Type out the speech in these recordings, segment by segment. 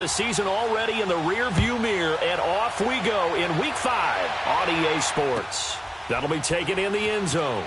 the season already in the rearview mirror, and off we go in Week 5 on EA Sports. That'll be taken in the end zone.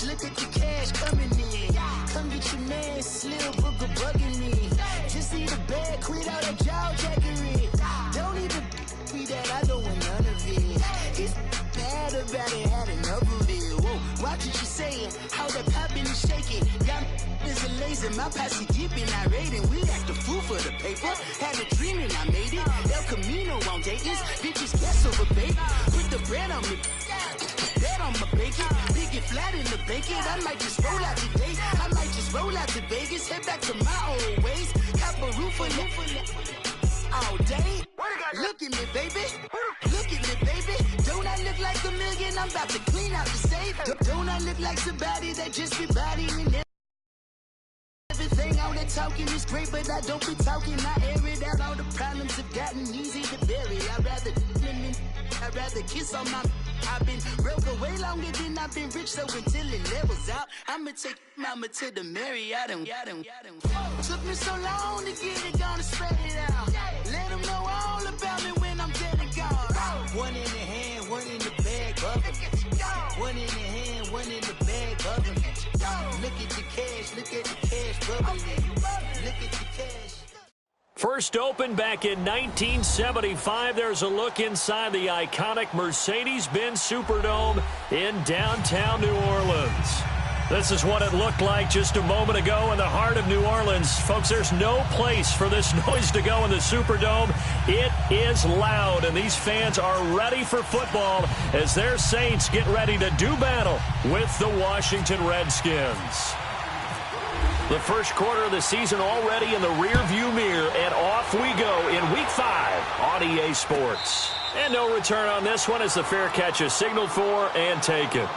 Look at the cash coming in. Come get your man, Slim Booker bugging me. Just need a bag, quit all that jaw jackery. Don't even me that, I don't want none of it. He's bad about it, had enough of it. Whoa, watch what you saying, how that poppin' and shaking. Y'all is a lazy, my posse deep and I raiding. We act a fool for the paper, had a dream and I made it. El Camino on Dayton's, bitches guess over bait. Put the bread on me, that on my bacon. Get flat in the bacon, I might just roll out today. I might just roll out to Vegas, head back to my old ways. Cop a roof for all day. Look at me, baby. Look at me, baby. Don't I look like a million? I'm about to clean out the safe. Don't I look like somebody that just be bodying everything? All that talking is great, but I don't be talking. I air it out. All the problems have gotten easy to bury. I'd rather kiss on my. I've been broke away longer than I've been rich, so until it levels out, I'ma take mama to the Marriott. Took me so long to get it, gonna spread it out. Let them know all about me when I'm dead and gone. One in the hand, one in the bag, bubbling. One in the hand, one in the bag, bubbling. Look at the cash, bubbling. Look at the cash. First opened back in 1975, there's a look inside the iconic Mercedes-Benz Superdome in downtown New Orleans. This is what it looked like just a moment ago in the heart of New Orleans. Folks, there's no place for this noise to go in the Superdome. It is loud, and these fans are ready for football as their Saints get ready to do battle with the Washington Redskins. The first quarter of the season already in the rearview mirror, and off we go in Week 5 on EA Sports. And no return on this one as the fair catch is signaled for and taken.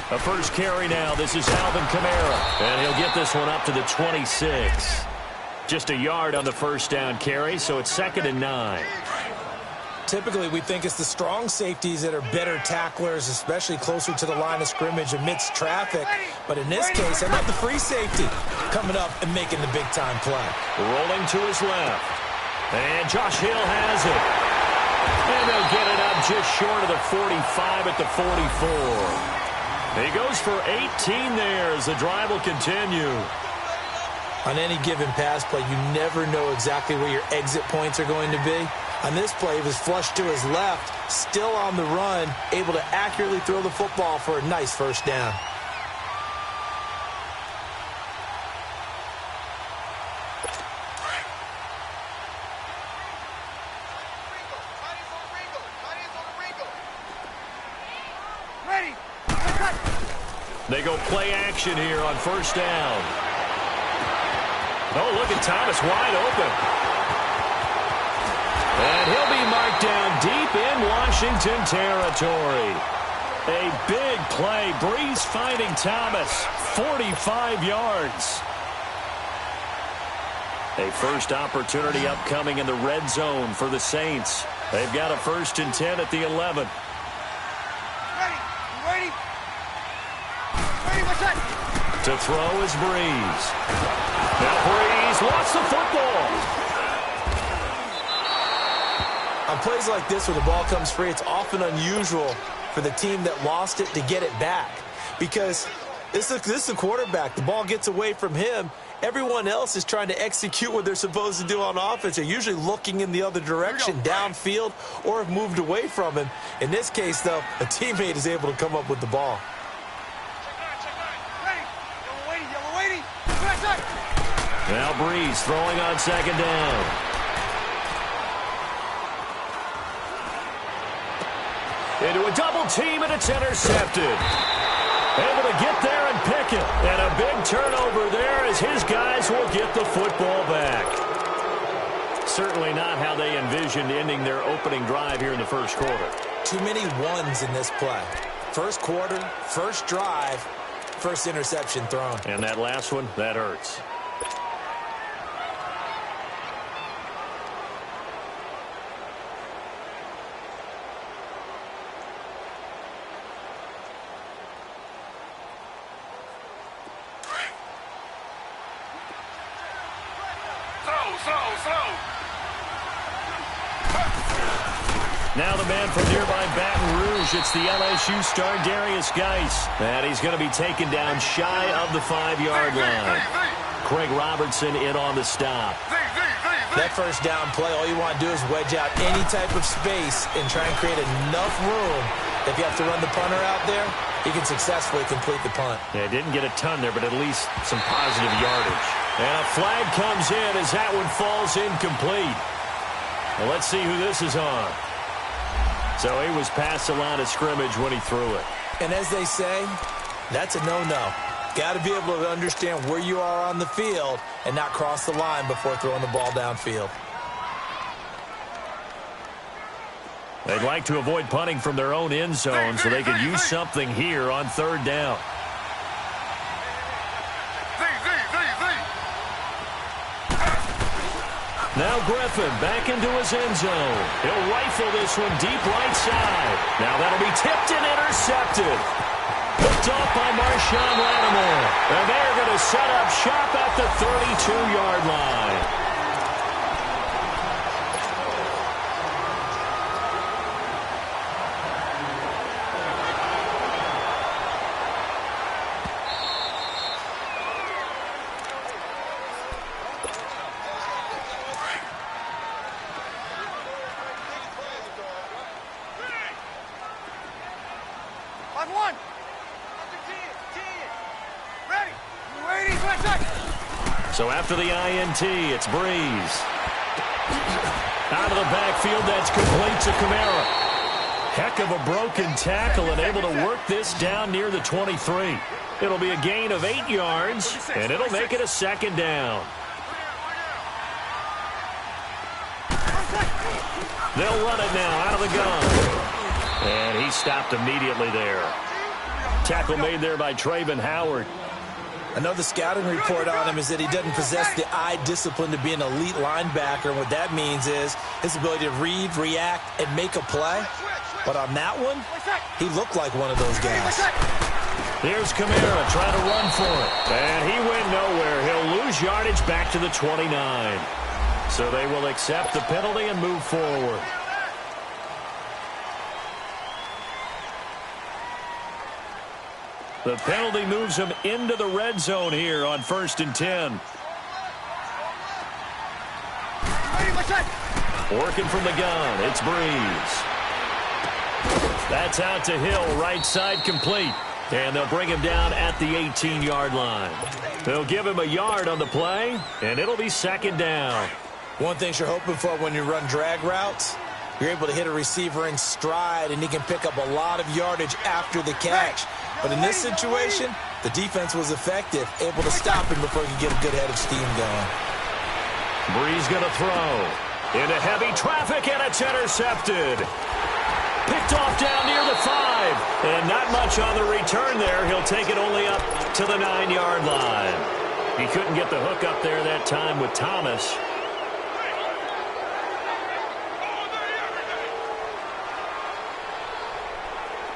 A first carry now. This is Alvin Kamara, and he'll get this one up to the 26. Just a yard on the first down carry, so it's 2nd and 9. Typically, we think it's the strong safeties that are better tacklers, especially closer to the line of scrimmage amidst traffic. But in this case, how about the free safety coming up and making the big-time play? Rolling to his left. And Josh Hill has it. And they'll get it up just short of the 45 at the 44. He goes for 18 there as the drive will continue. On any given pass play, you never know exactly where your exit points are going to be. On this play, he was flushed to his left, still on the run, able to accurately throw the football for a nice first down. They go play action here on first down. Oh, look at Thomas wide open. And he'll be marked down deep in Washington territory. A big play. Breeze finding Thomas. 45 yards. A first opportunity upcoming in the red zone for the Saints. They've got a 1st and 10 at the 11. To throw is Breeze. Now Breeze lost the football. On plays like this where the ball comes free, it's often unusual for the team that lost it to get it back. Because this is the quarterback. The ball gets away from him. Everyone else is trying to execute what they're supposed to do on offense. They're usually looking in the other direction, downfield, or have moved away from him. In this case, though, a teammate is able to come up with the ball. Now Breeze throwing on second down. Into a double team, and it's intercepted. Able to get there and pick it. And a big turnover there as his guys will get the football back. Certainly not how they envisioned ending their opening drive here in the first quarter. Too many ones in this play. First quarter, first drive, first interception thrown. And that last one, that hurts. Now the man from nearby Baton Rouge, it's the LSU star Darius Geis. And he's going to be taken down shy of the 5-yard line. Craig Robertson in on the stop. That first down play, all you want to do is wedge out any type of space and try and create enough room. If you have to run the punter out there, he can successfully complete the punt. Yeah, didn't get a ton there, but at least some positive yardage. And a flag comes in as that one falls incomplete. Well, let's see who this is on. So he was past the line of scrimmage when he threw it. And as they say, that's a no-no. Got to be able to understand where you are on the field and not cross the line before throwing the ball downfield. They'd like to avoid punting from their own end zone so they could use something here on third down. Now Griffin back into his end zone. He'll rifle this one deep right side. Now that'll be tipped and intercepted. Picked off by Marshawn Lattimore. And they're going to set up shop at the 32-yard line. So after the INT, it's Breeze. Out of the backfield, that's complete to Kamara. Heck of a broken tackle and able to work this down near the 23. It'll be a gain of 8 yards, and it'll make it a second down. They'll run it now out of the gun. And he stopped immediately there. Tackle made there by Trayvon Howard. I know the scouting report on him is that he doesn't possess the eye discipline to be an elite linebacker. And what that means is his ability to read, react, and make a play. But on that one, he looked like one of those guys. Here's Kamara trying to run for it. And he went nowhere. He'll lose yardage back to the 29. So they will accept the penalty and move forward. The penalty moves him into the red zone here on 1st and 10. Working from the gun, it's Breeze. That's out to Hill, right side complete. And they'll bring him down at the 18-yard line. They'll give him a yard on the play, and it'll be second down. One thing you're hoping for when you run drag routes, you're able to hit a receiver in stride, and he can pick up a lot of yardage after the catch. But in this situation, the defense was effective, able to stop him before he could get a good head of steam going. Breeze going to throw. Into heavy traffic, and it's intercepted. Picked off down near the 5. And not much on the return there. He'll take it only up to the 9-yard line. He couldn't get the hook up there that time with Thomas.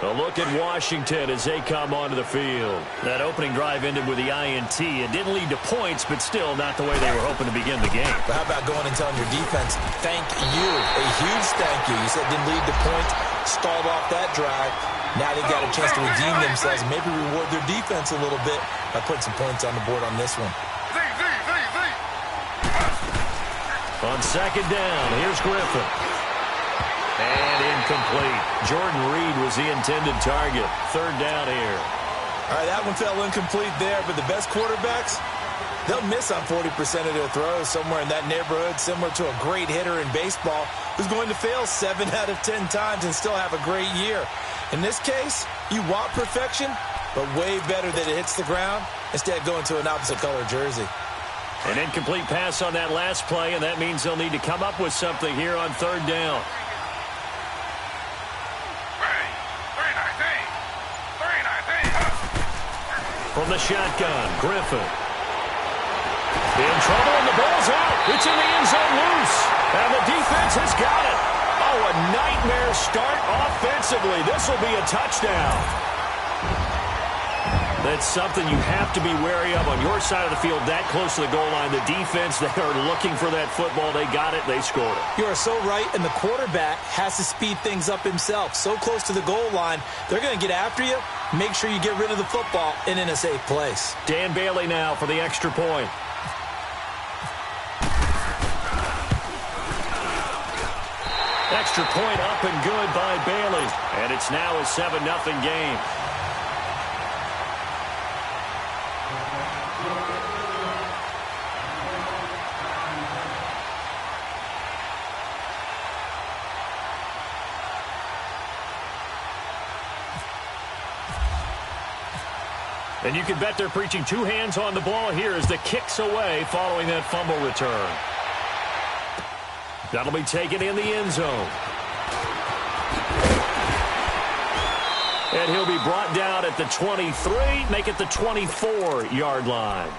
A look at Washington as they come onto the field. That opening drive ended with the INT. It didn't lead to points, but still not the way they were hoping to begin the game. But how about going and telling your defense, thank you, a huge thank you. You said it didn't lead to points, stalled off that drive. Now they got a chance to redeem themselves and maybe reward their defense a little bit by putting some points on the board on this one. On second down, here's Griffin. And incomplete. Jordan Reed was the intended target. Third down here. All right, that one fell incomplete there, but the best quarterbacks, they'll miss on 40% of their throws, somewhere in that neighborhood, similar to a great hitter in baseball who's going to fail 7 out of 10 times and still have a great year. In this case, you want perfection, but way better that it hits the ground instead of going to an opposite color jersey. An incomplete pass on that last play, and that means they'll need to come up with something here on third down. From the shotgun, Griffin. In trouble, and the ball's out. It's in the end zone loose. And the defense has got it. Oh, a nightmare start offensively. This will be a touchdown. That's something you have to be wary of on your side of the field, that close to the goal line. The defense, they are looking for that football. They got it. They scored it. You are so right, and the quarterback has to speed things up himself. So close to the goal line, they're going to get after you. Make sure you get rid of the football and in a safe place. Dan Bailey now for the extra point. Extra point up and good by Bailey. And it's now a 7-0 game. And you can bet they're preaching two hands on the ball here as the kick's away following that fumble return. That'll be taken in the end zone. And he'll be brought down at the 23, make it the 24-yard line.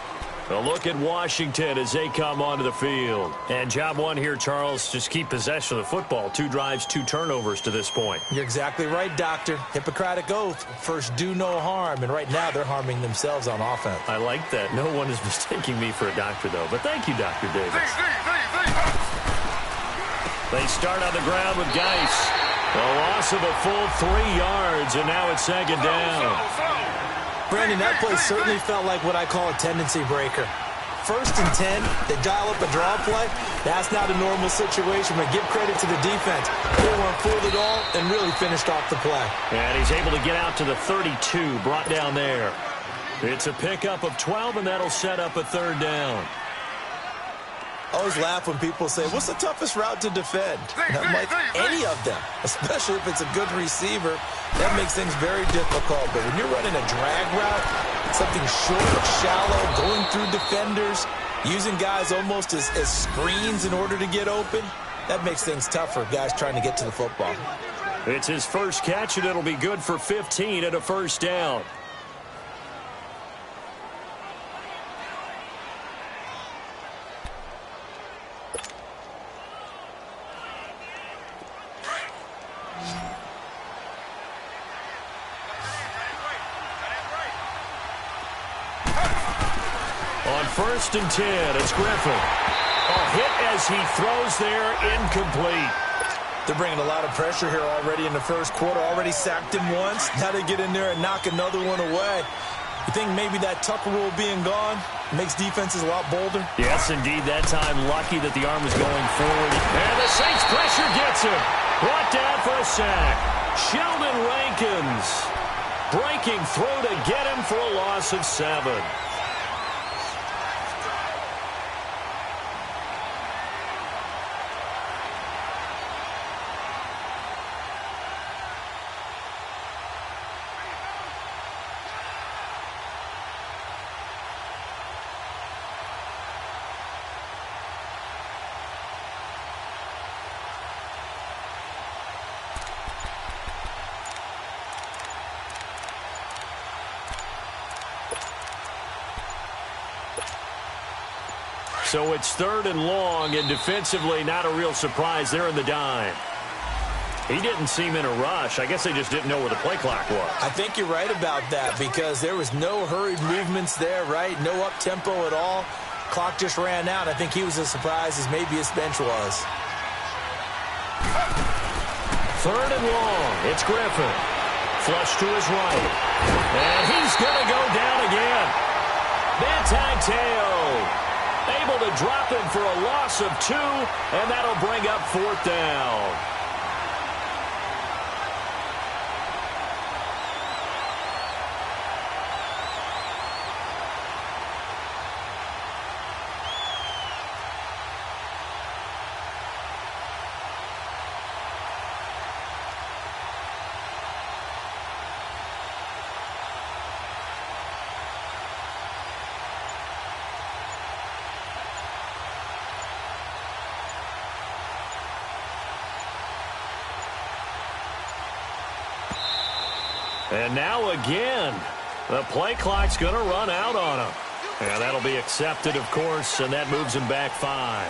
A look at Washington as they come onto the field. And job one here, Charles, just keep possession of the football. 2 drives, 2 turnovers to this point. You're exactly right, Doctor. Hippocratic oath. First, do no harm. And right now, they're harming themselves on offense. I like that. No one is mistaking me for a doctor, though. But thank you, Dr. Davis. They start on the ground with Geis. A loss of a full 3 yards, and now it's second down. Brandon, that play certainly felt like what I call a tendency breaker. 1st and 10, they dial up a draw play. That's not a normal situation, but give credit to the defense. They weren't fooled at all and really finished off the play. And he's able to get out to the 32, brought down there. It's a pickup of 12, and that'll set up a third down. I always laugh when people say, what's the toughest route to defend? And I'm like, any of them, especially if it's a good receiver. That makes things very difficult. But when you're running a drag route, something short, shallow, going through defenders, using guys almost as screens in order to get open, that makes things tougher, guys trying to get to the football. It's his first catch, and it'll be good for 15 and a first down. On 1st and 10, it's Griffin. A hit as he throws there, incomplete. They're bringing a lot of pressure here already in the first quarter. Already sacked him once. Now they get in there and knock another one away. You think maybe that Tucker rule being gone makes defenses a lot bolder? Yes, indeed. That time, lucky that the arm was going forward. And the Saints pressure gets him. Brought down for a sack. Sheldon Rankins breaking through to get him for a loss of 7. So it's 3rd and long, and defensively not a real surprise. They're in the dime. He didn't seem in a rush. I guess they just didn't know where the play clock was. I think you're right about that because there was no hurried movements there, right? No up-tempo at all. Clock just ran out. I think he was as surprised as maybe his bench was. 3rd and long. It's Griffin. Flush to his right. And he's going to go down again. Bantai-Teo able to drop him for a loss of 2, and that'll bring up 4th down. And now again, the play clock's going to run out on him. And that'll be accepted, of course, and that moves him back 5.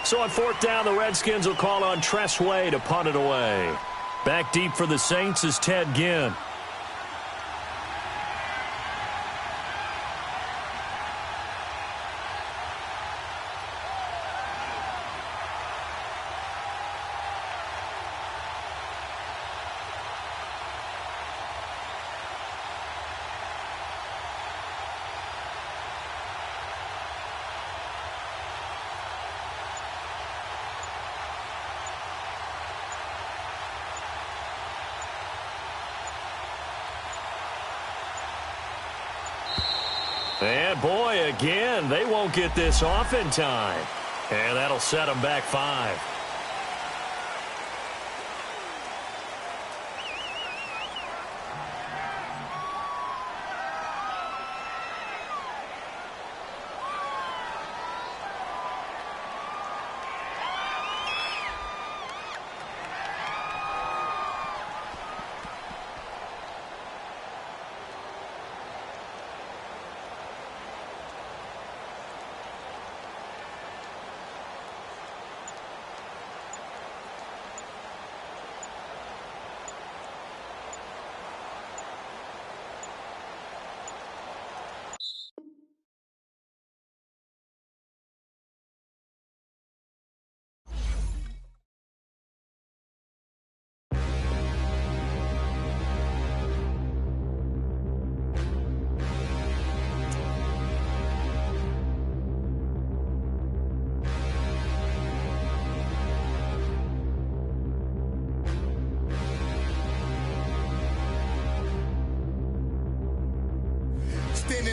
So on 4th down, the Redskins will call on Tress Way to punt it away. Back deep for the Saints is Ted Ginn. And boy, again, they won't get this off in time. And that'll set them back 5.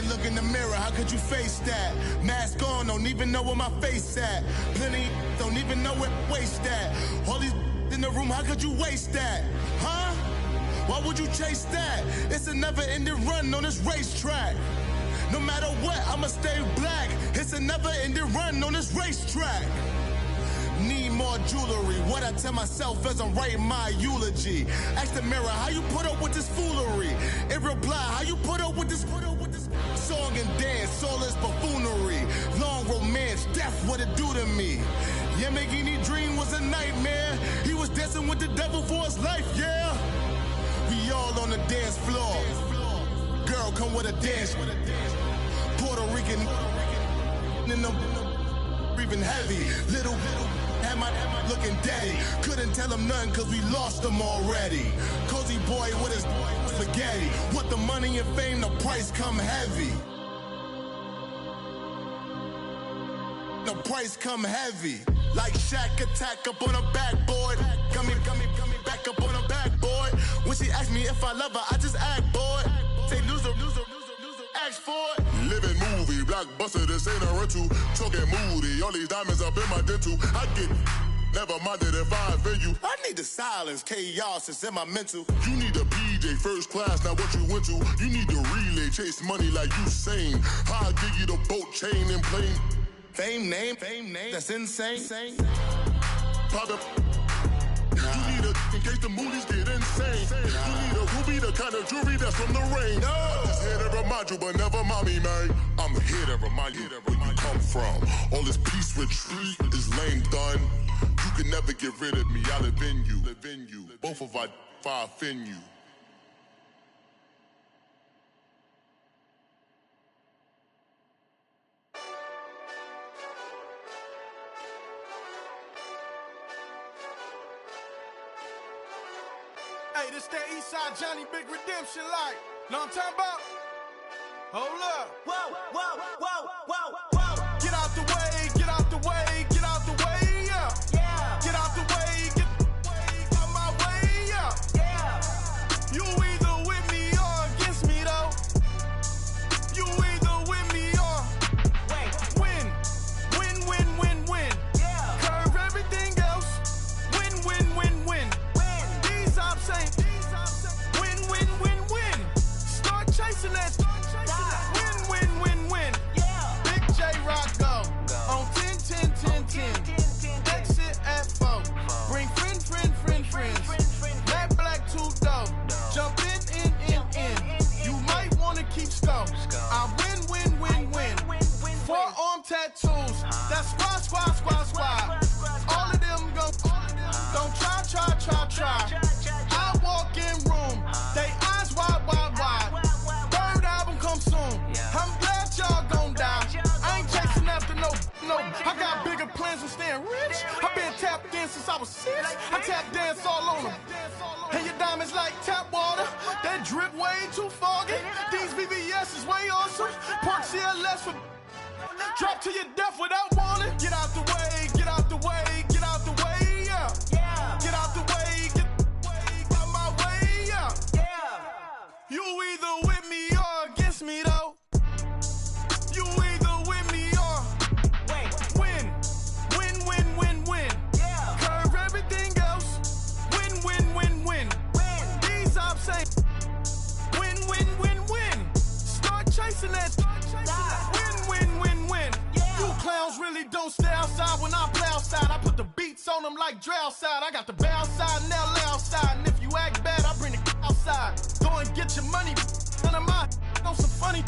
Look in the mirror, how could you face that? Mask on, don't even know where my face at. Plenty don't even know where waste at. All these in the room, how could you waste that? Huh? Why would you chase that? It's a never-ending run on this racetrack. No matter what, I'ma stay black. It's a never-ending run on this racetrack. Need more jewelry. What I tell myself as I'm writing my eulogy. Ask the mirror, how you put up with this foolery? In reply, how you put up with this song and dance, all this buffoonery. Long romance, death, what it do to me? Yeah, Yamagini dream was a nightmare. He was dancing with the devil for his life, yeah. We all on the dance floor. Girl, come with a dance. Puerto Rican in the breathing heavy. Little had my looking daddy. Couldn't tell him nothing cause we lost him already. Cozy boy with his spaghetti. With the money and fame, the price come heavy. The price come heavy. Like Shaq attack up on a backboard. Gummy, back up on a backboard. When she asked me if I love her, I just act bored. Say loser, ask for it. Living movie, blockbuster, this ain't a rental. Talking moody, all these diamonds up in my dental. I get never minded if I offend you. I need the silence, chaos is in my mental. You need a PJ, first class, not what you went to. You need the relay, chase money like you sane. I'll give you the boat, chain, and plane. Fame name, that's insane. Pop up. You need a, in case the movies get insane. You need a ruby, the kind of jewelry that's from the rain. No. I'm just here to remind you, but never mommy, man. I'm here to remind you where you come from. All this peace retreat is lame done. You can never get rid of me. I live in you. Both of our fire fin you. Hey, this that Eastside Johnny Big Redemption like. Know what I'm talking about? Hold up. Whoa, whoa, whoa, whoa, whoa. Get out the way, get out the way, get out the way, yeah. Yeah. Get out the way, get out my way, yeah. Yeah. You either with me or against me, though. You either with me or win. Win. Yeah. Curve everything else. Win. These ops ain't. Win. Start chasing that. Win. Yeah. Big J Rock go. On 10. Exit at 4. Bring friends. Matt Black 2 dope. Jump in. You might wanna keep score. I win. Forearm tattoos. That's squad. All of them go. Don't try. I walk in room. They eyes wide. Third album come soon. I'm glad y'all gon' die. I ain't chasing after no. I got bigger plans than staying rich. I been tapped in since I was 6. I tap dance all on them. And your diamonds like tap water. That drip way too foggy. These BBS is way awesome. Park CLS for drop to your death without warning. Get out the way, yeah. Yeah. Get out the way, get out my way, yeah. Yeah. You either with me or against me, though. You either with me or win. Yeah. Curve everything else. Win. These ops ain't. Win. Start chasing that. Win. Yeah. You clowns really don't stay outside when I play outside. I put the beats on them like drow side. I got the bow side and they'll lay outside. And if you act bad, I bring the outside. Go and get your money. None of my on some funny.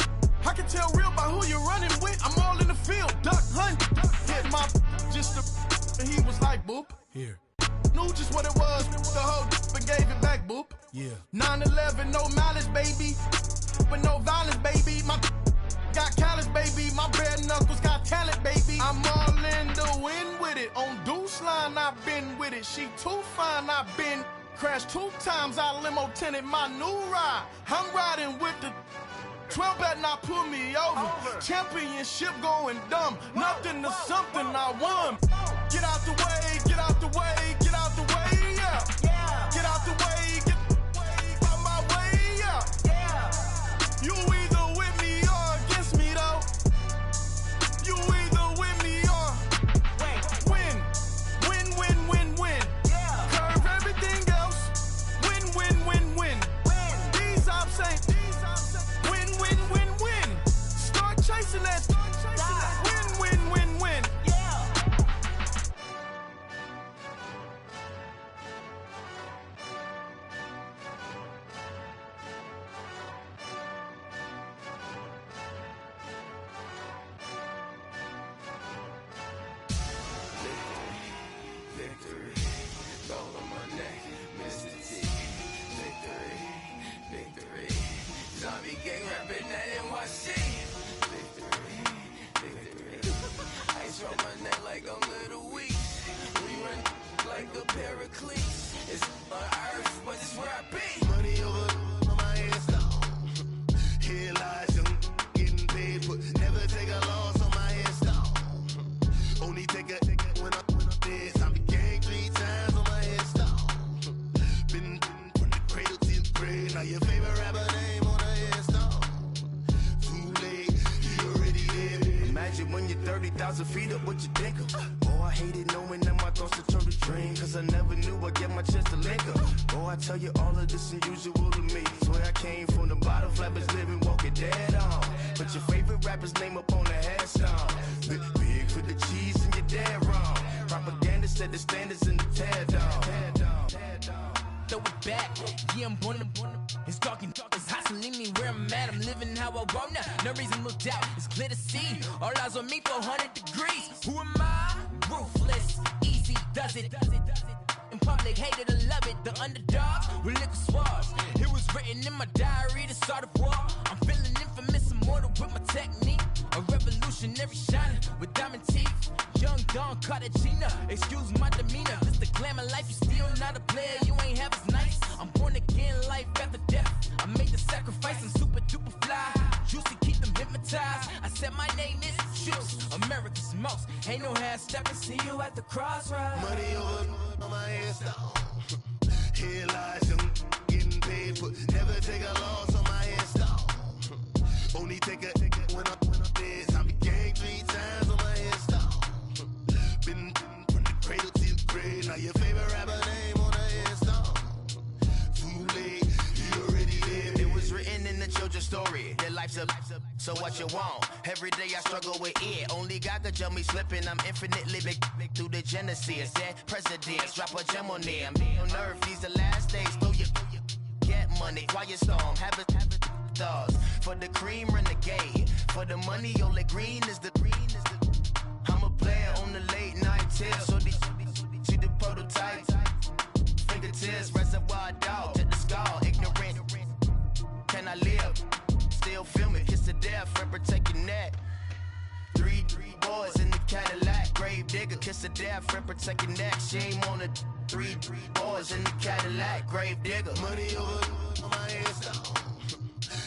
I can tell real by who you're running with. I'm all in the field. Duck hunt. Hit my just the. And he was like, boop. Here. Knew just what it was. The whole and gave it back, boop. Yeah. 9/11, no malice, baby. But no violence, baby. My got callous, baby. My bare knuckles got talent, baby. I'm all in the wind with it. On Deuce Line, I've been with it. She too fine, I've been crashed 2 times. I limo tinted my new ride. I'm riding with the 12 better not pull me over. Championship going dumb. Nothing to something I won. Get out the way, yeah. Yeah. Get out the way, get out my way, yeah. Yeah. You either with me or against me, though. You either with me or win. Yeah. Curve everything else. Win. These ops ain't. Win. Start chasing that. Win. Yeah. Victory, gold on my neck, Mr. T. Victory, zombie gang rapping that NYC. Victory, ice on my neck like a little weak. We run like a pair of cleats. It's on earth, but it's where I be. Money over on my hands down. Here lies young getting paid, but never take a loss on my hands down. Only take a when I'm dead. I be gang 3 times on my hands down. Been from the cradle to the grave. Now your favorite rapper name on the hands down. Too late, you already there. Imagine when you're 30,000 feet up, what you think of? Oh, I hated knowing that my thoughts would turn to dream. Cause I never knew I'd get my chance to link up. Oh, I tell you all of this unusual to me. Swear I came from the bottom, flappers living, walking dead on. Put your favorite rapper's name up on the headstone. Big for the cheese and you're dead wrong. Propaganda set the standards in the tear down. Throw it back, yeah, I'm born to. It's talking, it's hustling me where I'm at. I'm living how I want now. No reason to look doubt, it's clear to see. All eyes on me for 100 degrees. Who am I? Ruthless, easy does it. In public, hated or love it. The underdogs with liquor swabs. It was written in my diary to start a war. I'm feeling infamous, immortal with my technique. A revolutionary shining with diamond teeth. Young Don Cartagena, excuse my demeanor. This the glamour life, you still not a player, you ain't half as nice. I'm born again, life after death. I made the sacrifice, I'm super duper fly. Juicy, keep them hypnotized. I said my name is Juice, America's most. Ain't no half stepping, see you at the crossroads. Money over on my hairstyle. Here lies young, getting paid, but never take a loss on my hairstyle. Only take a when I'm dead. I be gang 3 times on my hairstyle. Been from the cradle to the grave. Now your favorite rapper name on the hairstyle. Too late, you already lived. It was written in the children's story. Their life's a so what you want? Every day I struggle with it. Only God could jump me slipping. I'm infinitely big through the genesis. Dead presidents, drop a gem on them. On earth, these the last days. Throw your get money, quiet storm, have it stars. For the cream, renegade. For the money, only green is the. I'm a player on the late night tips. So these see the prototype. Fingertips, reservoir dog, check the skull. Ignorant, can I live? Still film it, kiss to death, friend protect your neck. 3 boys in the Cadillac, grave digger, kiss to death, friend protect your neck. Shame on the 3 boys in the Cadillac, grave digger. Money over on my hairstyle.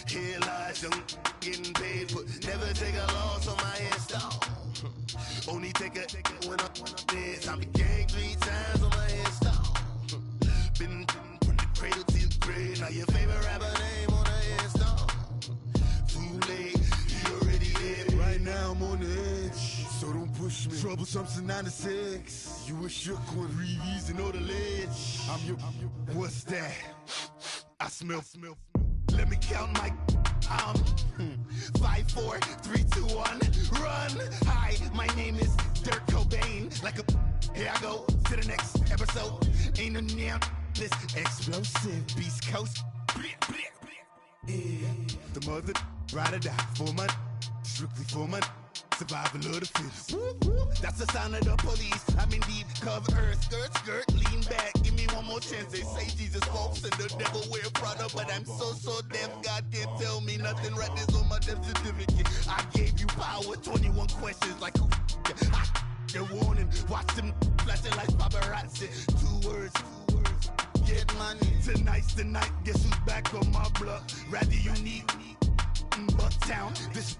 Here lies young, getting paid, but never take a loss on my hairstyle. Only take a when I'm dead. I be gang 3 times on my hairstyle. Been from the cradle to the grave. Now your favorite rapper name on the hairstyle. Too late, you already lived. Right now I'm on the edge, so don't push me. Troublesome to 9 to 6. You a shook one, breeze and know the ledge. I'm your. What's that? I smell. Let me count my. 5, 4, 3, 2, 1, run. Hi, my name is Dirk Cobain. Like a. Here I go to the next episode. Ain't no damn this explosive Beast Coast. Yeah. The mother ride or die for my. Strictly for my. Survival of the fittest. That's the sound of the police. I'm in deep cover earth. Skirt, lean back. Give me one more chance. They say Jesus folks and the devil wear Prada, but I'm so deaf. God can't tell me nothing. Right there's on my death certificate. I gave you power. 21 questions like who? They're warning. Watch them flashing like paparazzi. 2 words. Get money. Tonight's the night. Guess who's back on my block? Rather you need Bucktown. This.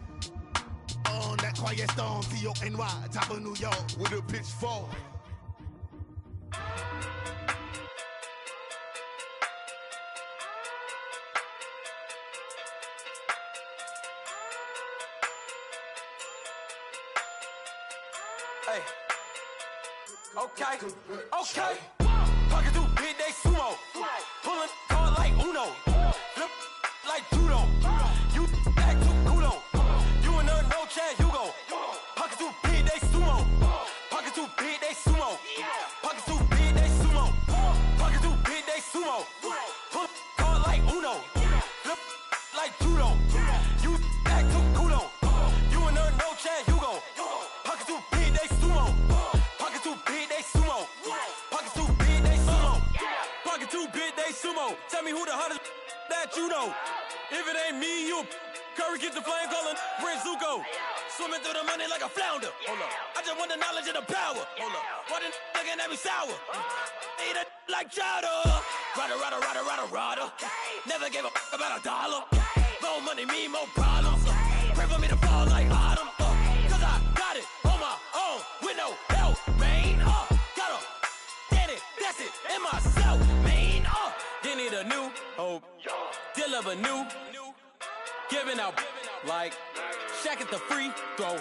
On that quiet storm, T-O-N-Y, top of New York, with a pitchfork. Hey. Okay. Talking through big day sumo. Pulling card like Uno. Flip like judo. You back to kudo. No Chad Hugo. Pocket too big, they sumo. Pocket too big, they sumo. Pocket too big, they sumo. Pocket too big, they sumo. Pull card like Uno. Flip like judo. You back to kudo. You and no Chad Hugo. Pocket too big, they sumo. Pocket too big, they sumo. Pocket too big, they sumo. Pocket too big, they sumo. Tell me who the hottest that you know. If it ain't me, you. Curry gets the flame calling Prince Zuko. Swimming through the money like a flounder. Hold up. I just want the knowledge and the power. Hold up. Why the looking at me sour? Eat it like chowder. Rada. Never gave a about $1. More money, me, more problems. Pray for me to fall like autumn. Cause I got it on my own with no help, man. Got a daddy, that's it, in myself, man. They need a new hope. Deal of a new. Giving out like Shaq at the free throw.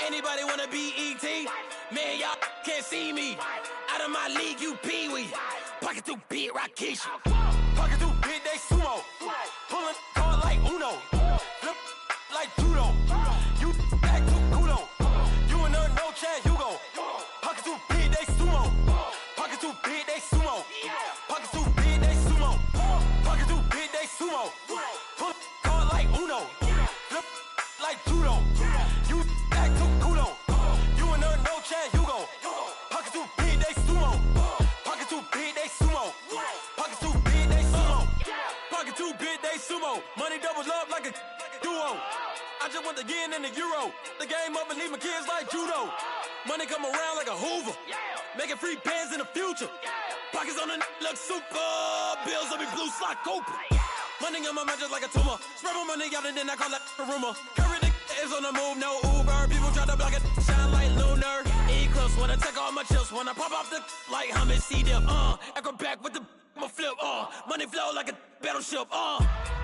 Anybody wanna be E.T.? Man, y'all can't see me. Out of my league, you pee-wee. Pocket too big, Rakishi. Pocket too big, they sumo. Pulling card like Uno. Flip like judo. You back to kudo. You and no Chad Hugo. Pocket too big, they sumo. Pocket too big, they sumo. Pocket too big, they sumo. Pocket too big, they sumo. Pull card like Uno. Flip like judo. You back to kudo. You and no Chad Hugo. Pocket too big, they sumo. sumo. Money doubles up like a duo. I just want the yen and the euro. The game up and leave my kids like judo. Money come around like a Hoover. Making free bands in the future. Pockets on the look super. Bills on me blue slot Cooper. Money on my mind just like a tumor. Spread my money out and then I call that a rumor. Curry the is on the move, no Uber. People try to block it, shine like lunar. Eclipse when I take all my chips. When I pop off the like hummus, C-dip. Echo back with the my flip. Money flow like a battleship.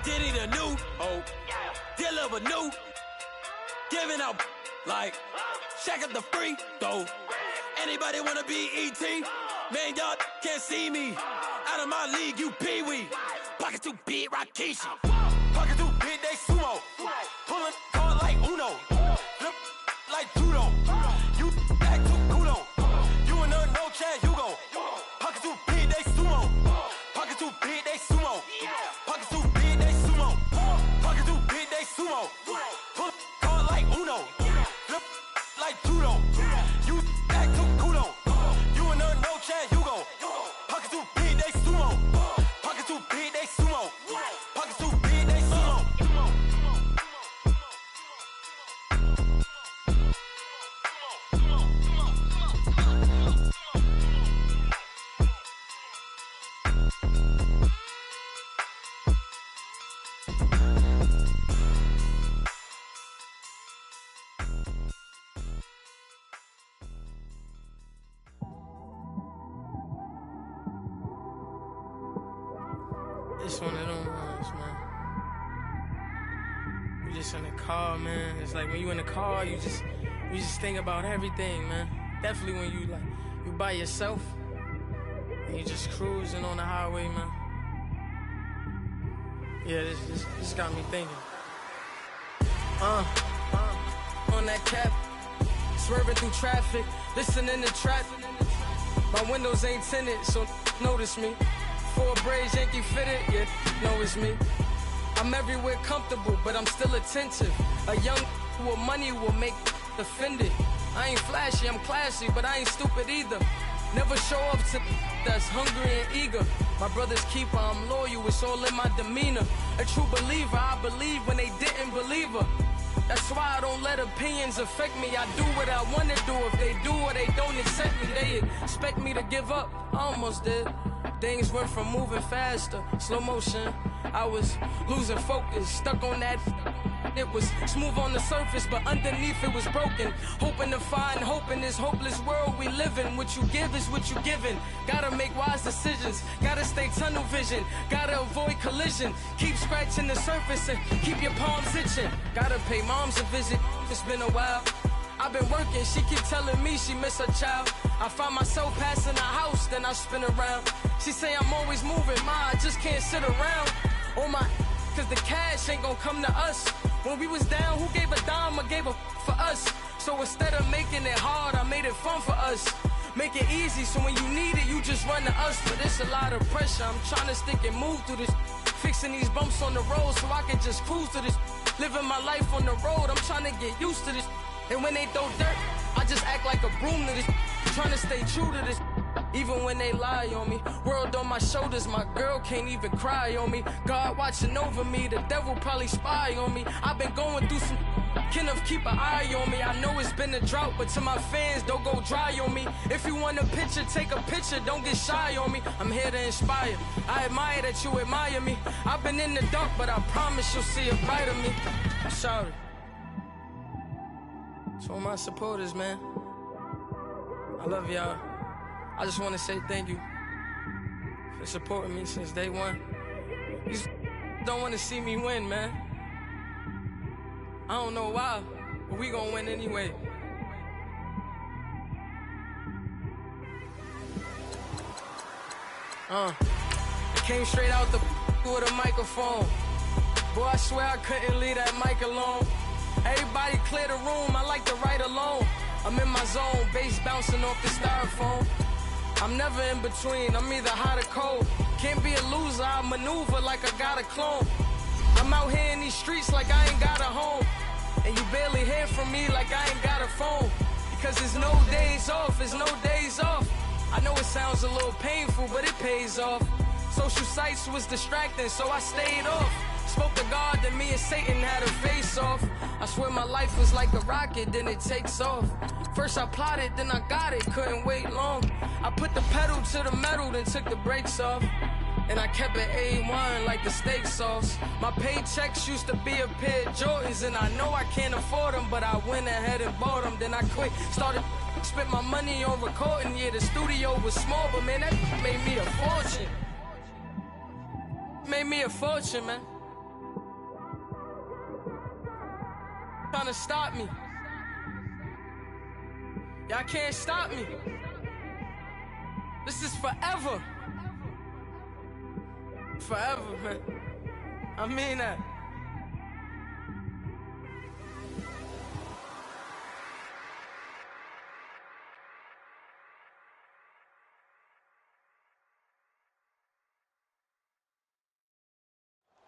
Diddy the new hope. Deliver new. Giving out like check out the free throw. Anybody wanna be ET? Man, y'all can't see me. Out of my league, you pee-wee. Pocket too big, Rakishi. Pocket too big, they sumo. Pulling card like Uno. Flip like judo. You act too kudo. You and her, no chance, you go. Pocket too big, they sumo. Pocket too big, they sumo. Pocket too big, they sumo. Pocket too big, they sumo. Pull card like Uno. Flip like judo. You act too kudo. You and her, no chance, you go. Pocket too big, they sumo. Pocket too big, they sumo. Pocket too big, they sumo. It's one of them ones, man. You just in the car, man. It's like when you in the car, you just think about everything, man. Definitely when you by yourself and you just cruising on the highway, man. Yeah, this got me thinking. On that cap, swerving through traffic, listening to trap. My windows ain't tinted, so notice me. 4 braids, Yankee fitted, yeah, know it's me. I'm everywhere comfortable, but I'm still attentive. A young with money will make offended. I ain't flashy, I'm classy, but I ain't stupid either. Never show up to that's hungry and eager. My brother's keeper, I'm loyal, it's all in my demeanor. A true believer, I believe when they didn't believe her. That's why I don't let opinions affect me. I do what I want to do. If they do or they don't accept me, they expect me to give up. I almost did. Things went from moving faster, slow motion. I was losing focus, stuck on that. It was smooth on the surface, but underneath it was broken. Hoping to find hope in this hopeless world we live in. What you give is what you given. Gotta make wise decisions. Gotta stay tunnel vision. Gotta avoid collision. Keep scratching the surface and keep your palms itching. Gotta pay moms a visit. It's been a while. I've been working, she keep telling me she miss her child. I find myself passing the house, then I spin around. She say I'm always moving, ma, I just can't sit around. Oh my, cause the cash ain't gonna come to us. When we was down, who gave a dime or gave a for us? So instead of making it hard, I made it fun for us. Make it easy, so when you need it, you just run to us. But it's a lot of pressure, I'm trying to stick and move through this. Fixing these bumps on the road so I can just cruise to this. Living my life on the road, I'm trying to get used to this. And when they throw dirt, I just act like a broom to this. Trying to stay true to this. Even when they lie on me. World on my shoulders, my girl can't even cry on me. God watching over me, the devil probably spy on me. I've been going through some. Kenneth, keep an eye on me. I know it's been a drought, but to my fans, don't go dry on me. If you want a picture, take a picture, don't get shy on me. I'm here to inspire. I admire that you admire me. I've been in the dark, but I promise you'll see a bright of me. I'm sorry. To all my supporters, man. I love y'all. I just want to say thank you for supporting me since day one. You don't want to see me win, man. I don't know why, but we gonna win anyway. I came straight out the with a microphone. Boy, I swear I couldn't leave that mic alone. Everybody clear the room, I like to write alone. I'm in my zone, bass bouncing off the styrofoam. I'm never in between, I'm either hot or cold. Can't be a loser, I maneuver like I got a clone. I'm out here in these streets like I ain't got a home. And you barely hear from me like I ain't got a phone. Because there's no days off, there's no days off. I know it sounds a little painful, but it pays off. Social sites was distracting, so I stayed off. Spoke to God, then me and Satan had a face-off. I swear my life was like a rocket, then it takes off. First I plotted, then I got it, couldn't wait long. I put the pedal to the metal, then took the brakes off. And I kept it A1 like the steak sauce. My paychecks used to be a pair of Jordans, and I know I can't afford them, but I went ahead and bought them. Then I quit, started spent my money on recording. Yeah, the studio was small, but man, that made me a fortune. Made me a fortune, man. Trying to stop me. Y'all can't stop me. This is forever. Forever, man. I mean that.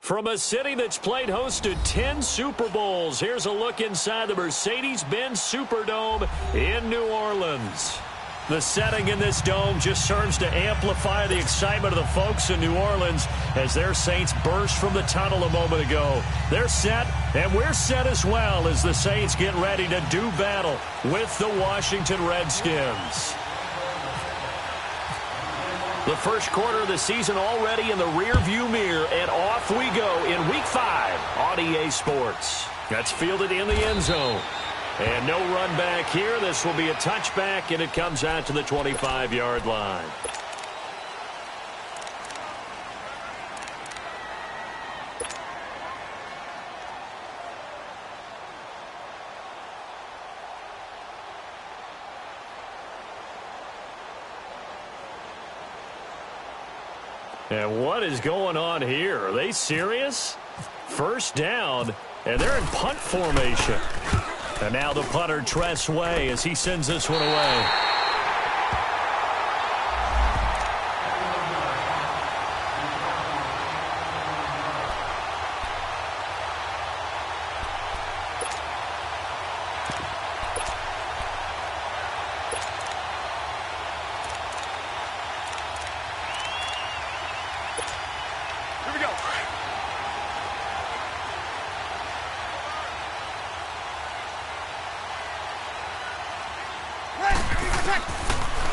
From a city that's played host to 10 Super Bowls, here's a look inside the Mercedes-Benz Superdome in New Orleans. The setting in this dome just serves to amplify the excitement of the folks in New Orleans as their Saints burst from the tunnel a moment ago. They're set, and we're set as well as the Saints get ready to do battle with the Washington Redskins. The first quarter of the season already in the rearview mirror, and off we go in Week 5 on EA Sports. That's fielded in the end zone. And no run back here. This will be a touchback, and it comes out to the 25-yard line. And what is going on here? Are they serious? First down, and they're in punt formation. And now the punter, Tress Way, as he sends this one away.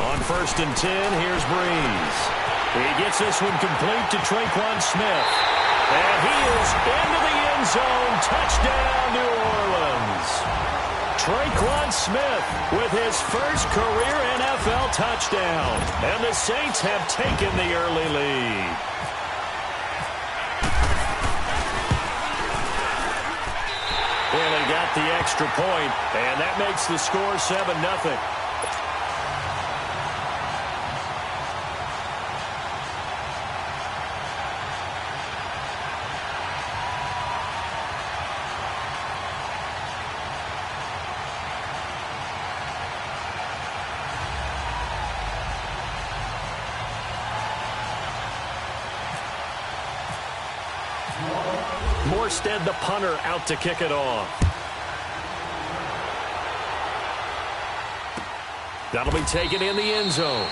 On 1st and 10, here's Breeze. He gets this one complete to Traquan Smith. And he is into the end zone. Touchdown, New Orleans. Traquan Smith with his first career NFL touchdown. And the Saints have taken the early lead. Well, he got the extra point, and that makes the score 7-0. Morstead, the punter, out to kick it off. That'll be taken in the end zone.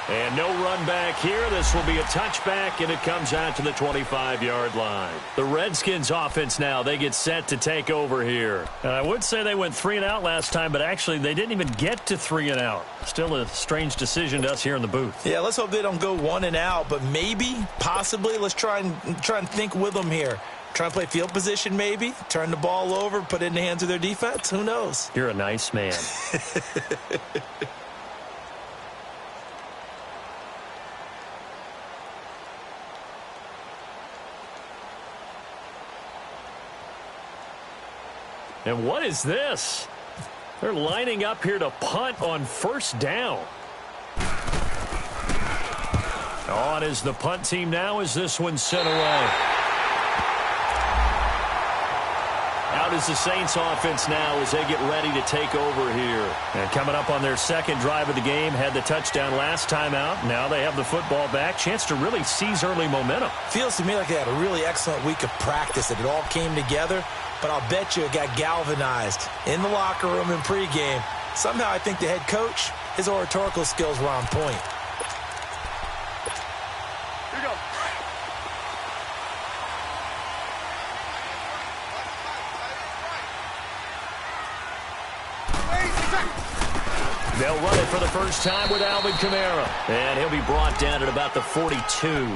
And no run back here. This will be a touchback, and it comes out to the 25-yard line. The Redskins offense now, they get set to take over here. I would say they went 3 and out last time, but actually they didn't even get to 3 and out. Still a strange decision to us here in the booth. Yeah, let's hope they don't go 1 and out, but maybe, possibly, let's try and think with them here. Try and play field position maybe, turn the ball over, put it in the hands of their defense. Who knows? You're a nice man. And what is this? They're lining up here to punt on 1st down. On is the punt team now as this one's sent away. Out is the Saints offense now as they get ready to take over here. And coming up on their second drive of the game, had the touchdown last time out. Now they have the football back. Chance to really seize early momentum. Feels to me like they had a really excellent week of practice, that it all came together. But I'll bet you it got galvanized in the locker room in pregame. Somehow I think the head coach, his oratorical skills were on point. Here we go. They'll run it for the first time with Alvin Kamara. And he'll be brought down at about the 42.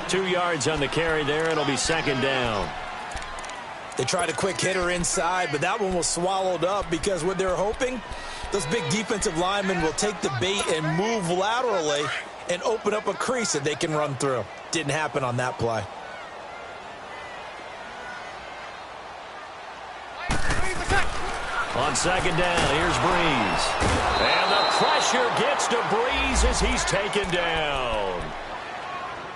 2 yards on the carry there. It'll be second down. They tried a quick hitter inside, but that one was swallowed up because what they're hoping, those big defensive linemen will take the bait and move laterally and open up a crease that they can run through. Didn't happen on that play. On second down, here's Breeze. And the pressure gets to Breeze as he's taken down.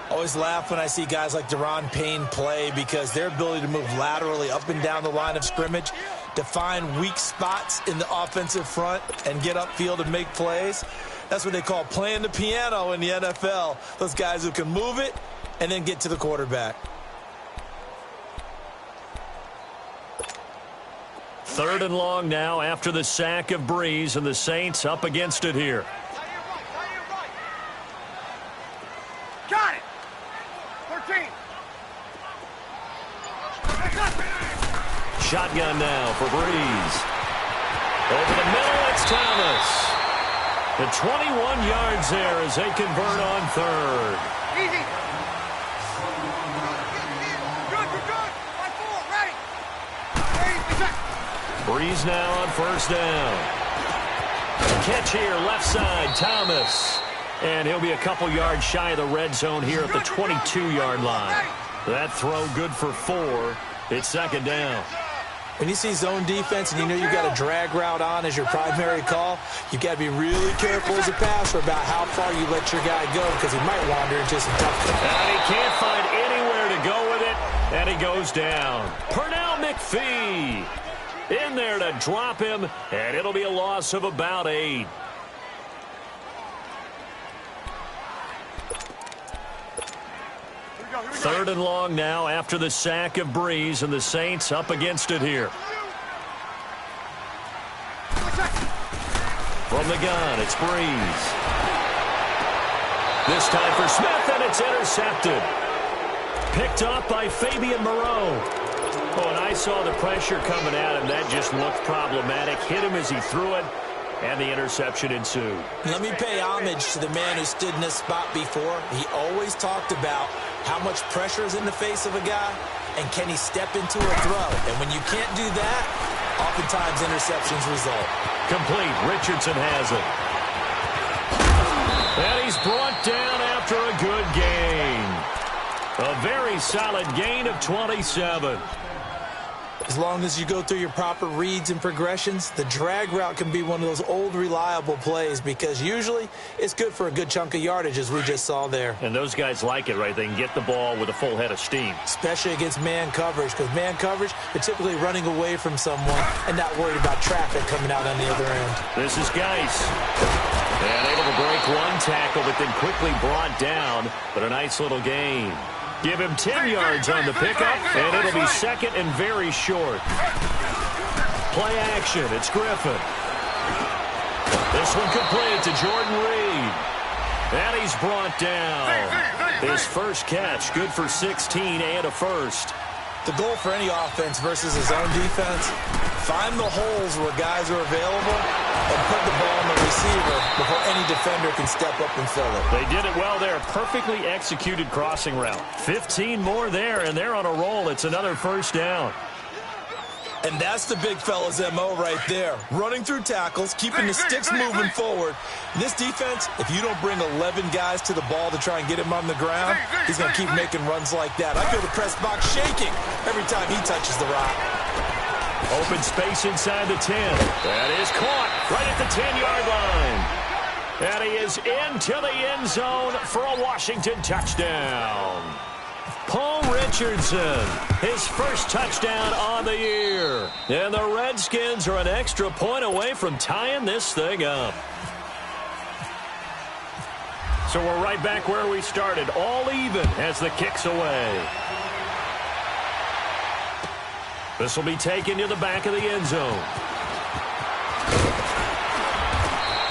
Always laugh when I see guys like Daron Payne play because their ability to move laterally up and down the line of scrimmage, to find weak spots in the offensive front and get upfield and make plays. That's what they call playing the piano in the NFL. Those guys who can move it and then get to the quarterback. Third and long now after the sack of Breeze, and the Saints up against it here. Got it. 13. Shotgun now for Breeze. Over the middle, it's Thomas. The 21 yards there as they convert on third. Easy. Good. 5-4, ready. Breeze now on first down. Catch here, left side, Thomas. And he'll be a couple yards shy of the red zone here at the 22-yard line. That throw good for 4. It's second down. When you see zone defense and you know you've got a drag route on as your primary call, you've got to be really careful as a passer about how far you let your guy go because he might wander into some tough stuff. And he can't find anywhere to go with it, and he goes down. Pernell McPhee in there to drop him, and it'll be a loss of about 8. Third and long now after the sack of Breeze, and the Saints up against it here. From the gun, it's Breeze. This time for Smith, and it's intercepted. Picked up by Fabian Moreau. Oh, and I saw the pressure coming at him. That just looked problematic. Hit him as he threw it, and the interception ensued. Let me pay homage to the man who stood in this spot before. He always talked about how much pressure is in the face of a guy, and can he step into a throw. And when you can't do that, oftentimes interceptions result. Complete. Richardson has it. And he's brought down after a good gain. A very solid gain of 27. As long as you go through your proper reads and progressions, the drag route can be one of those old reliable plays because usually it's good for a good chunk of yardage as we just saw there. And those guys like it, right? They can get the ball with a full head of steam. Especially against man coverage, because man coverage, they're typically running away from someone and not worried about traffic coming out on the other end. This is Geis. And able to break one tackle, but then quickly brought down, but a nice little gain. Give him 10 yards on the pickup, and it'll be second and very short. Play action, it's Griffin. This one complete to Jordan Reed. And he's brought down. His first catch, good for 16 and a first. The goal for any offense versus his own defense, find the holes where guys are available and put the ball on the receiver before any defender can step up and fill it. They did it well there. Perfectly executed crossing route. 15 more there, and they're on a roll. It's another first down. And that's the big fella's MO right there. Running through tackles, keeping the sticks moving forward. This defense, if you don't bring 11 guys to the ball to try and get him on the ground, he's going to keep making runs like that. I feel the press box shaking every time he touches the rock. Open space inside the 10. That is caught right at the 10-yard line. And he is into the end zone for a Washington touchdown. Paul Richardson, his first touchdown on the year. And the Redskins are an extra point away from tying this thing up. So we're right back where we started, all even as the kick's away. This will be taken to the back of the end zone.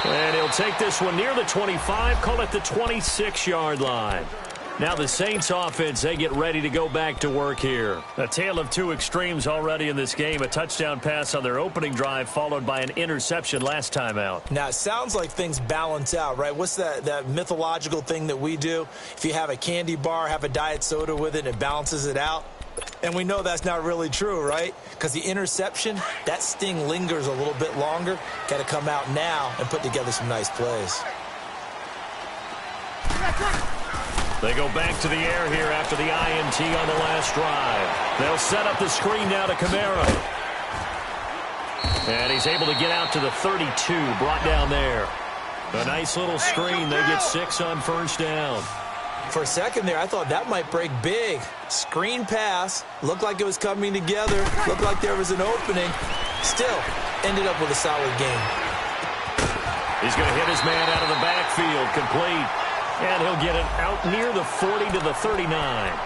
And he'll take this one near the 25, call it the 26-yard line. Now the Saints offense, they get ready to go back to work here. A tale of two extremes already in this game. A touchdown pass on their opening drive followed by an interception last time out. Now, it sounds like things balance out, right? What's that mythological thing that we do? If you have a candy bar, have a diet soda with it, it balances it out. And we know that's not really true, right? Because the interception, that sting lingers a little bit longer. Got to come out now and put together some nice plays. They go back to the air here after the INT on the last drive. They'll set up the screen now to Kamara. And he's able to get out to the 32, brought down there. A nice little screen. They get 6 on first down. For a second there, I thought that might break big. Screen pass. Looked like it was coming together. Looked like there was an opening. Still, ended up with a solid game. He's going to hit his man out of the backfield. Complete. And he'll get it out near the 40 to the 39.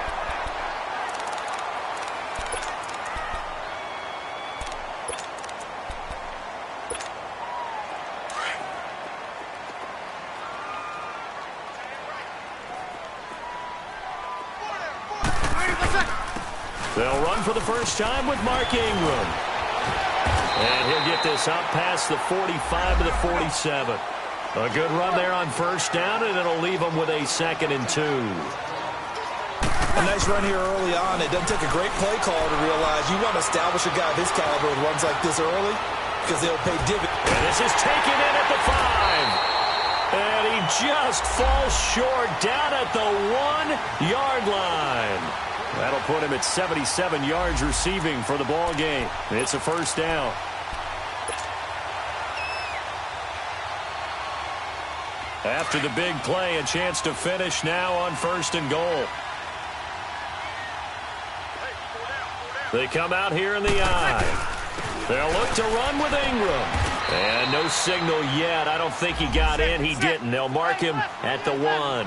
They'll run for the first time with Mark Ingram. And he'll get this up past the 45 to the 47. A good run there on first down, and it'll leave them with a 2nd and 2. A nice run here early on. It doesn't take a great play caller to realize you want to establish a guy of his caliber with runs like this early because they'll pay dividends. And this is taken in at the 5. And he just falls short down at the 1-yard line. That'll put him at 77 yards receiving for the ball game. It's a first down. After the big play, a chance to finish now on 1st and goal. They come out here in the I. They'll look to run with Ingram. And no signal yet. I don't think he got in. He didn't. They'll mark him at the 1.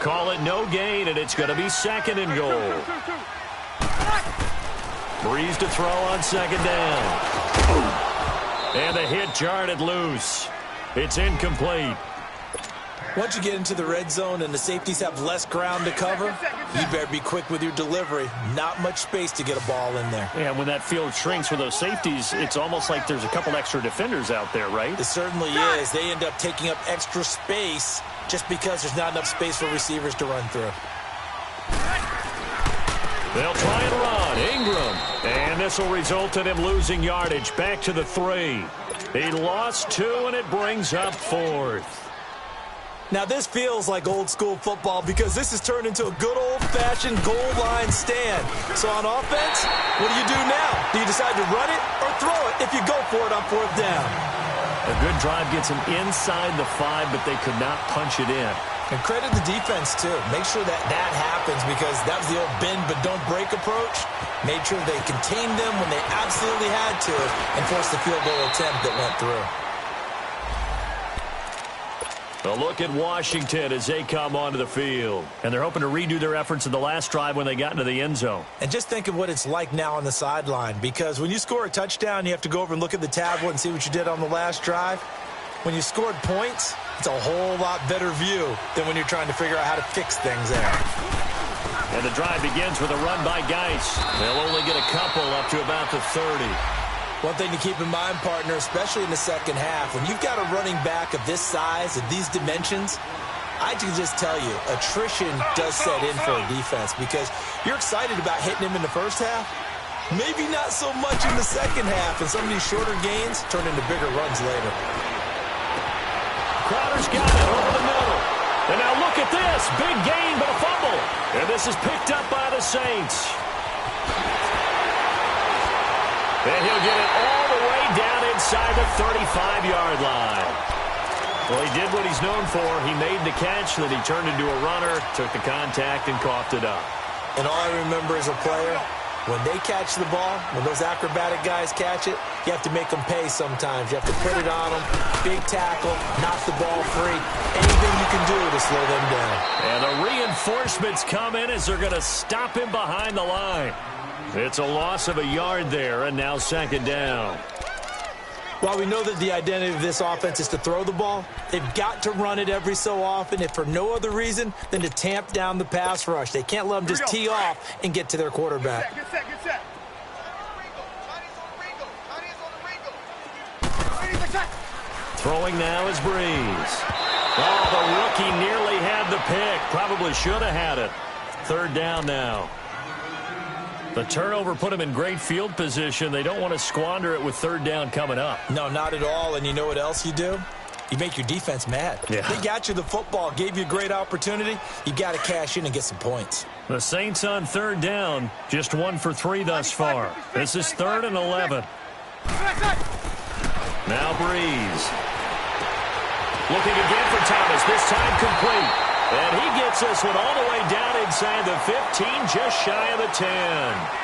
Call it no gain, and it's going to be 2nd and goal. Breeze to throw on 2nd down. And the hit jarred it loose. It's incomplete. Once you get into the red zone and the safeties have less ground to cover, you better be quick with your delivery. Not much space to get a ball in there. Yeah, when that field shrinks with those safeties, it's almost like there's a couple extra defenders out there, right? It certainly is. They end up taking up extra space just because there's not enough space for receivers to run through. They'll try and run. Ingram. And this will result in him losing yardage. Back to the 3. He lost 2, and it brings up 4th. Now, this feels like old-school football because this has turned into a good old-fashioned goal line stand. So on offense, what do you do now? Do you decide to run it or throw it if you go for it on 4th down? A good drive gets them inside the 5, but they could not punch it in. And credit the defense, too. Make sure that happens because that was the old bend but don't break approach. Made sure they contained them when they absolutely had to and forced the field goal attempt that went through. A look at Washington as they come onto the field. And they're hoping to redo their efforts in the last drive when they got into the end zone. And just think of what it's like now on the sideline. Because when you score a touchdown, you have to go over and look at the tablet and see what you did on the last drive. When you scored points, it's a whole lot better view than when you're trying to figure out how to fix things there. And the drive begins with a run by Geis. They'll only get a couple up to about the 30. One thing to keep in mind, partner, especially in the second half, when you've got a running back of this size, of these dimensions, I can just tell you, attrition does set in for a defense because you're excited about hitting him in the first half. Maybe not so much in the second half, and some of these shorter gains turn into bigger runs later. Crowder's got it over the middle. And now look at this. Big gain, but a fumble. And this is picked up by the Saints. And he'll get it all the way down inside the 35-yard line. Well, he did what he's known for. He made the catch, then he turned into a runner, took the contact, and coughed it up. And all I remember as a player, when they catch the ball, when those acrobatic guys catch it, you have to make them pay sometimes. You have to put it on them, big tackle, knock the ball free, anything you can do to slow them down. And the reinforcements come in as they're going to stop him behind the line. It's a loss of a yard there, and now 2nd down. While we know that the identity of this offense is to throw the ball, they've got to run it every so often, if for no other reason than to tamp down the pass rush. They can't let them just tee off and get to their quarterback. Get set. Throwing now is Breeze. Oh, the rookie nearly had the pick. Probably should have had it. Third down now. The turnover put them in great field position. They don't want to squander it with third down coming up. No, not at all. And you know what else you do? You make your defense mad. Yeah. They got you the football, gave you a great opportunity. You got to cash in and get some points. The Saints on third down, just 1 for 3 thus far. This is 3rd and 11. Now Breeze. Looking again for Thomas, this time complete. And he gets this one all the way down inside the 15, just shy of the 10.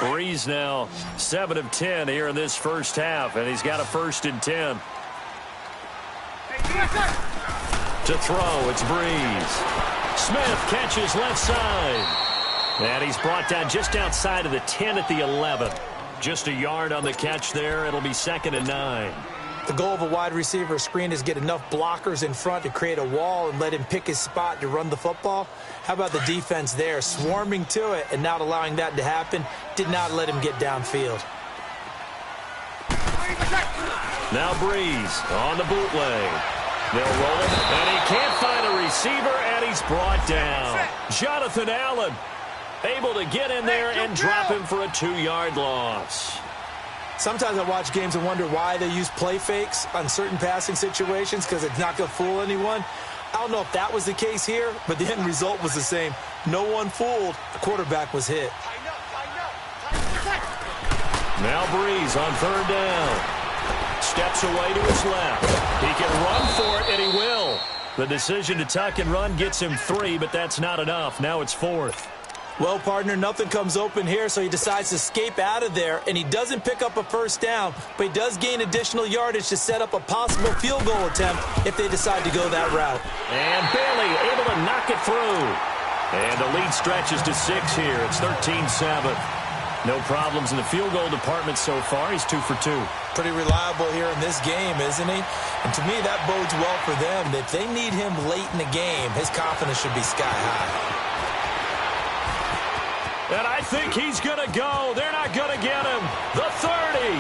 Breeze now 7 of 10 here in this first half, and he's got a 1st and 10. To throw, it's Breeze. Smith catches left side. And he's brought down just outside of the 10 at the 11. Just a yard on the catch there. It'll be 2nd and 9. The goal of a wide receiver screen is get enough blockers in front to create a wall and let him pick his spot to run the football. How about the defense there, swarming to it and not allowing that to happen? Did not let him get downfield. Now Breeze on the bootleg. They'll roll it, and he can't find a receiver, and he's brought down. Jonathan Allen able to get in there and drop him for a 2-yard loss. Sometimes I watch games and wonder why they use play fakes on certain passing situations, because it's not going to fool anyone. I don't know if that was the case here, but the end result was the same. No one fooled. The quarterback was hit. Now Breeze on 3rd down. Steps away to his left. He can run for it, and he will. The decision to tuck and run gets him 3, but that's not enough. Now it's 4th. Well, partner, nothing comes open here, so he decides to escape out of there, and he doesn't pick up a 1st down, but he does gain additional yardage to set up a possible field goal attempt if they decide to go that route. And Bailey able to knock it through. And the lead stretches to 6 here. It's 13-7. No problems in the field goal department so far. He's 2 for 2. Pretty reliable here in this game, isn't he? And to me, that bodes well for them. If they need him late in the game, his confidence should be sky high. And I think he's going to go. They're not going to get him. The 30,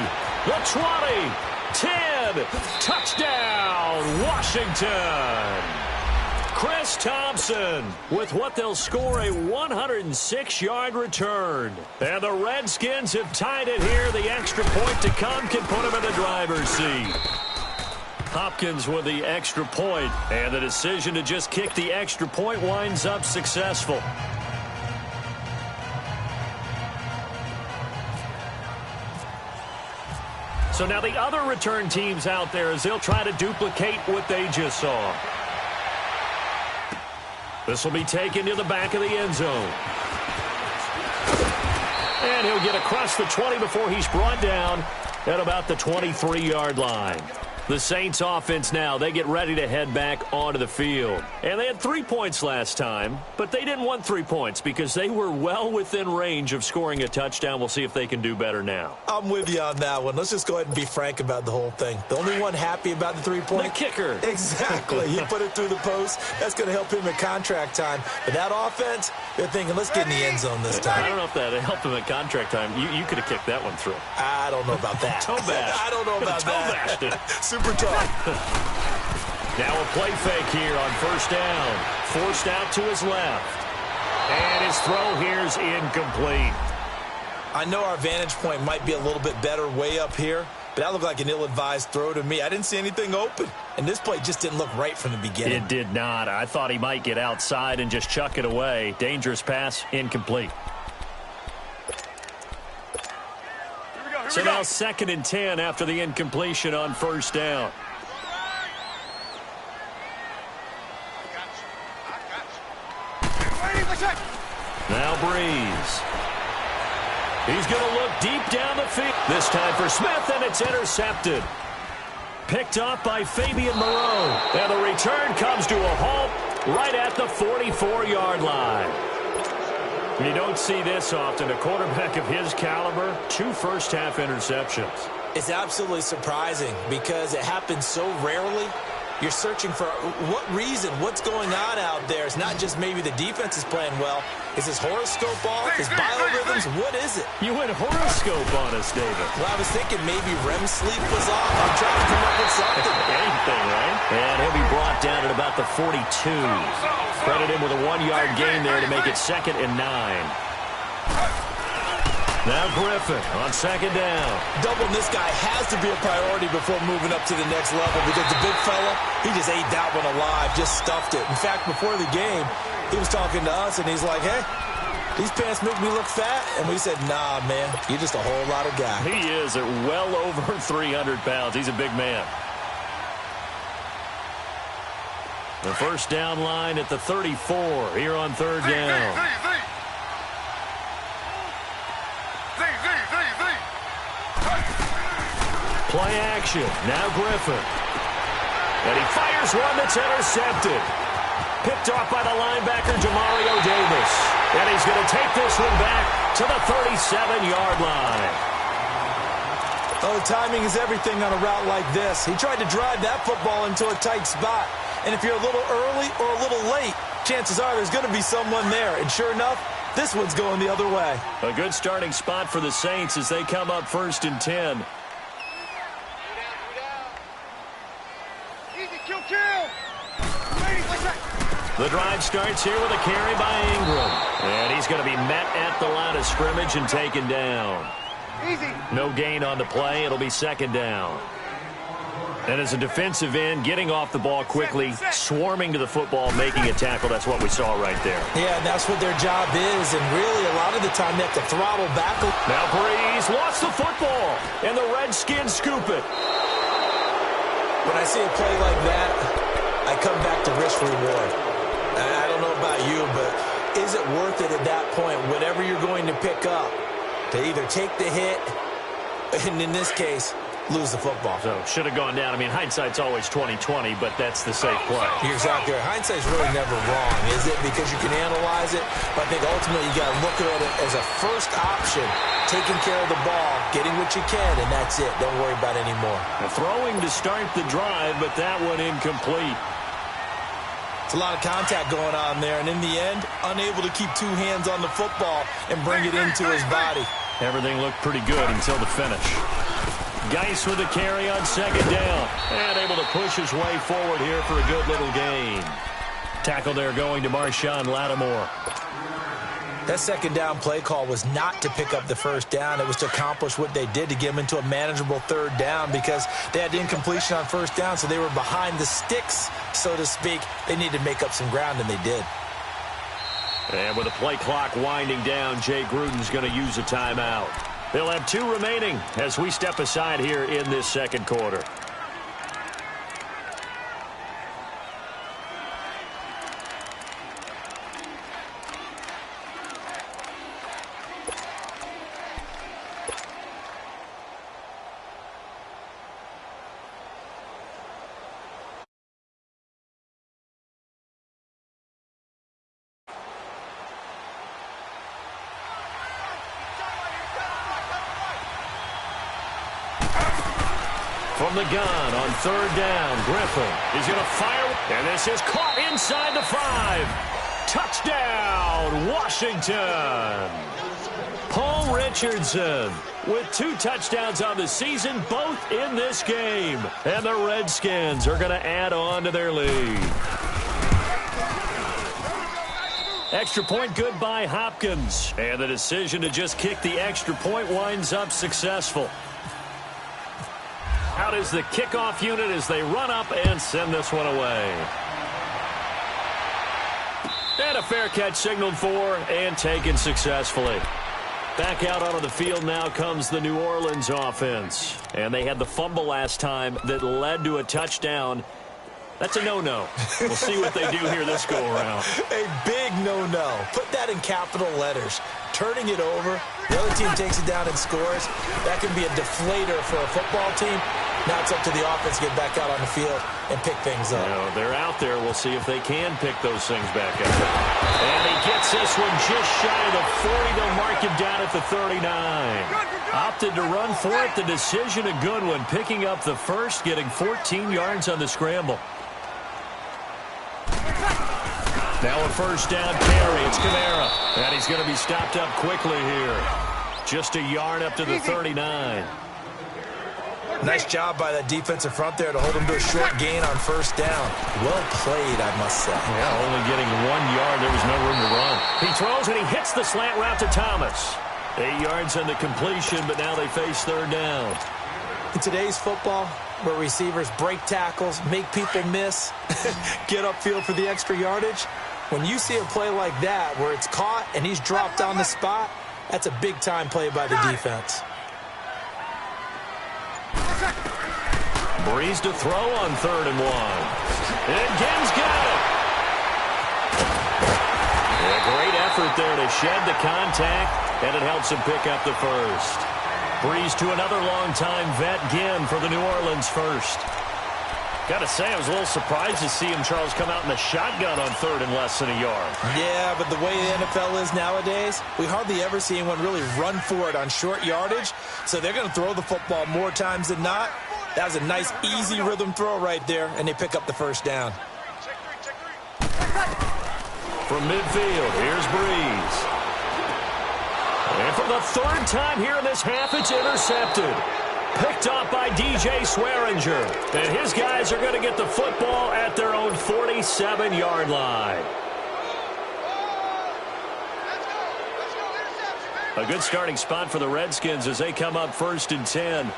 the 20, 10. Touchdown, Washington. Chris Thompson with what they'll score a 106-yard return. And the Redskins have tied it here. The extra point to come can put them in the driver's seat. Hopkins with the extra point, and the decision to just kick the extra point winds up successful. So now the other return teams out there as they'll try to duplicate what they just saw. This will be taken to the back of the end zone. And he'll get across the 20 before he's brought down at about the 23-yard line. The Saints offense now, they get ready to head back onto the field. And they had 3 points last time, but they didn't want 3 points because they were well within range of scoring a touchdown. We'll see if they can do better now. I'm with you on that one. Let's just go ahead and be frank about the whole thing. The only one happy about the 3-point? The kicker. Exactly. He put it through the post. That's going to help him at contract time. But that offense, they're thinking, let's get in the end zone this time. I don't know if that helped him at contract time. You could have kicked that one through. I don't know about that. Toe bash. I don't know about that. Toe bashed it. Super tough. Now a play fake here on 1st down. Forced out to his left. And his throw here's incomplete. I know our vantage point might be a little bit better way up here, but that looked like an ill-advised throw to me. I didn't see anything open, and this play just didn't look right from the beginning. It did not. I thought he might get outside and just chuck it away. Dangerous pass, incomplete. So now 2nd and 10 after the incompletion on 1st down. Now Breeze. He's going to look deep down the field. This time for Smith, and it's intercepted. Picked off by Fabian Moreau. And the return comes to a halt right at the 44-yard line. You don't see this often. A quarterback of his caliber, 2 first-half interceptions. It's absolutely surprising because it happens so rarely. You're searching for what reason, what's going on out there. It's not just maybe the defense is playing well. Is his horoscope off? His biorhythms? What is it? You went horoscope on us, David. Well, I was thinking maybe REM sleep was off. I'm trying to come up with something. Anything, right? And he'll be brought down at about the 42. Credit him with a 1-yard gain there to make it 2nd and 9. Now Griffin on 2nd down. Doubling this guy has to be a priority before moving up to the next level because the big fella, he just ate that one alive, just stuffed it. In fact, before the game, he was talking to us, and he's like, hey, these pants make me look fat. And we said, nah, man, you're just a whole lot of guy. He is at well over 300 pounds. He's a big man. The first down line at the 34 here on 3rd down. Play action. Now Griffin. And he fires one that's intercepted. Picked off by the linebacker, Demario Davis. And he's going to take this one back to the 37-yard line. Oh, timing is everything on a route like this. He tried to drive that football into a tight spot. And if you're a little early or a little late, chances are there's going to be someone there. And sure enough, this one's going the other way. A good starting spot for the Saints as they come up 1st and 10. The drive starts here with a carry by Ingram. And he's going to be met at the line of scrimmage and taken down. No gain on the play. It'll be 2nd down. And as a defensive end, getting off the ball quickly, swarming to the football, making a tackle. That's what we saw right there. Yeah, and that's what their job is. And really, a lot of the time, they have to throttle back. Now Breeze lost the football, and the Redskins scoop it. When I see a play like that, I come back to risk-reward. I don't know about you, but is it worth it at that point, whatever you're going to pick up, to either take the hit, and in this case, lose the football? So, should have gone down. I mean, hindsight's always 20/20, but that's the safe play. You're exactly right. Hindsight's really never wrong, is it? Because you can analyze it, but I think ultimately you got to look at it as a first option, taking care of the ball, getting what you can, and that's it. Don't worry about it anymore. A throwing to start the drive, but that one incomplete. It's a lot of contact going on there, and in the end, unable to keep 2 hands on the football and bring it into his body. Everything looked pretty good until the finish. Geis with a carry on 2nd down. And able to push his way forward here for a good little gain. Tackle there going to Marshawn Lattimore. That 2nd down play call was not to pick up the 1st down. It was to accomplish what they did, to get them into a manageable 3rd down, because they had incompletion on 1st down, so they were behind the sticks, so to speak. They needed to make up some ground, and they did. And with the play clock winding down, Jay Gruden's going to use a timeout. They'll have 2 remaining as we step aside here in this 2nd quarter. From the gun on 3rd down, Griffin is going to fire, and this is caught inside the 5. Touchdown, Washington. Paul Richardson with 2 touchdowns on the season, both in this game. And the Redskins are going to add on to their lead. Extra point good by Hopkins. And the decision to just kick the extra point winds up successful. Out is the kickoff unit as they run up and send this one away. And a fair catch signaled for and taken successfully. Back out onto the field now comes the New Orleans offense. And they had the fumble last time that led to a touchdown. That's a no-no. We'll see what they do here this go-around. A big no-no. Put that in capital letters. Turning it over, the other team takes it down and scores. That can be a deflator for a football team. Now it's up to the offense to get back out on the field and pick things up. They're out there. We'll see if they can pick those things back up. And he gets this one just shy of the 40. They'll mark him down at the 39. Opted to run for it. The decision a good one. Picking up the first, getting 14 yards on the scramble. Now a first down carry. It's Kamara. And he's going to be stopped up quickly here. Just a yard up to the 39. Nice job by that defensive front there to hold him to a short gain on first down. Well played, I must say. Yeah, only getting 1 yard. There was no room to run. He throws and he hits the slant route to Thomas. 8 yards on the completion, but now they face third down. In today's football, where receivers break tackles, make people miss, get upfield for the extra yardage, when you see a play like that where it's caught and he's dropped on the spot, that's a big-time play by the defense. Breeze to throw on 3rd and 1. And Gibbs got it. A great effort there to shed the contact, and it helps him pick up the first. Breeze to another long-time vet, Ginn, for the New Orleans first. Got to say, I was a little surprised to see him, Charles, come out in the shotgun on 3rd and less than a yard. Yeah, but the way the NFL is nowadays, we hardly ever see anyone really run for it on short yardage. So they're going to throw the football more times than not. That was a nice, easy rhythm throw right there, and they pick up the first down. From midfield, here's Breeze. And for the 3rd time here in this half, it's intercepted. Picked up by DJ Swearinger. And his guys are going to get the football at their own 47-yard line. A good starting spot for the Redskins as they come up 1st and 10.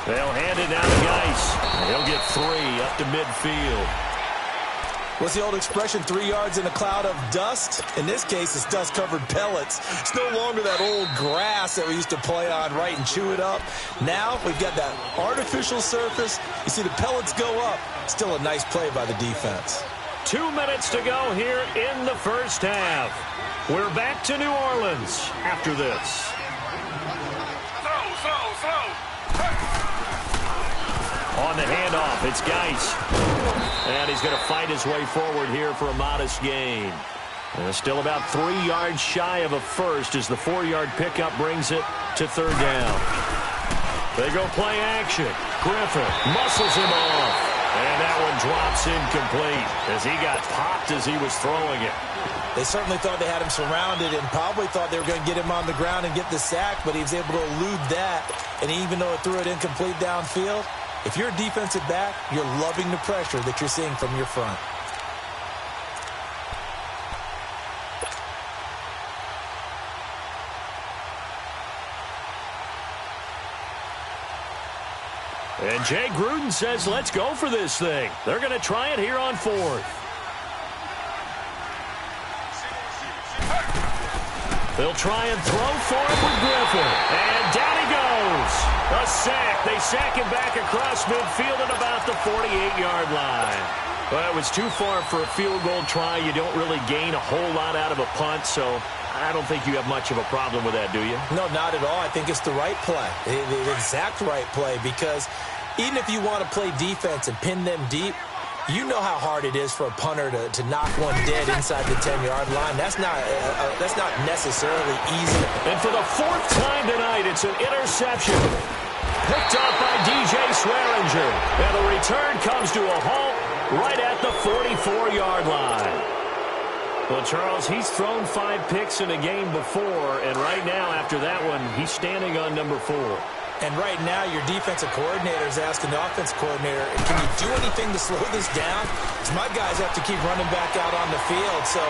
They'll hand it down to Geis. He'll get 3 up to midfield. What's the old expression, 3 yards in a cloud of dust? In this case, it's dust-covered pellets. It's no longer that old grass that we used to play on, right, and chew it up. Now we've got that artificial surface. You see the pellets go up. Still a nice play by the defense. 2 minutes to go here in the first half. We're back to New Orleans after this. On the handoff, it's Geis. And he's going to fight his way forward here for a modest gain. And still about 3 yards shy of a first as the 4-yard pickup brings it to 3rd down. They go play action. Griffin muscles him off. And that one drops incomplete as he got popped as he was throwing it. They certainly thought they had him surrounded and probably thought they were going to get him on the ground and get the sack, but he was able to elude that. And even though it threw it incomplete downfield, if you're a defensive back, you're loving the pressure that you're seeing from your front. And Jay Gruden says, let's go for this thing. They're going to try it here on 4th. They'll try and throw for it with Griffin. And down he goes. A sack. They sack him back across midfield at about the 48-yard line. Well, it was too far for a field goal try. You don't really gain a whole lot out of a punt, so I don't think you have much of a problem with that, do you? No, not at all. I think it's the right play, the exact right play, because even if you want to play defense and pin them deep, you know how hard it is for a punter to knock one dead inside the 10-yard line. That's not necessarily easy. And for the 4th time tonight, it's an interception. Picked up by DJ Swearinger. And the return comes to a halt right at the 44-yard line. Well, Charles, he's thrown 5 picks in a game before, and right now, after that one, he's standing on number 4. And right now, your defensive coordinator is asking the offensive coordinator, can you do anything to slow this down? Because my guys have to keep running back out on the field. So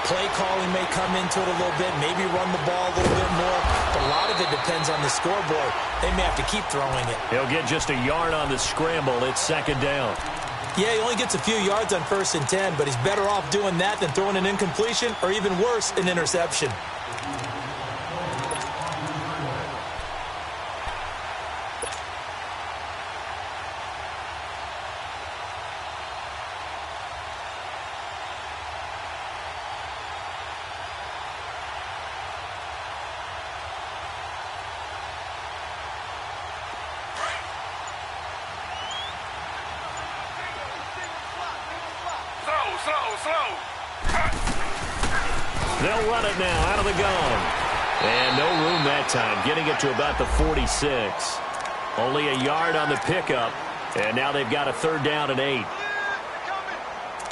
play calling may come into it a little bit, maybe run the ball a little bit more. But a lot of it depends on the scoreboard. They may have to keep throwing it. He'll get just a yard on the scramble. It's 2nd down. Yeah, he only gets a few yards on 1st and 10, but he's better off doing that than throwing an incompletion or even worse, an interception. They'll run it now out of the gun. And no room that time, getting it to about the 46. Only a yard on the pickup, and now they've got a 3rd down and 8.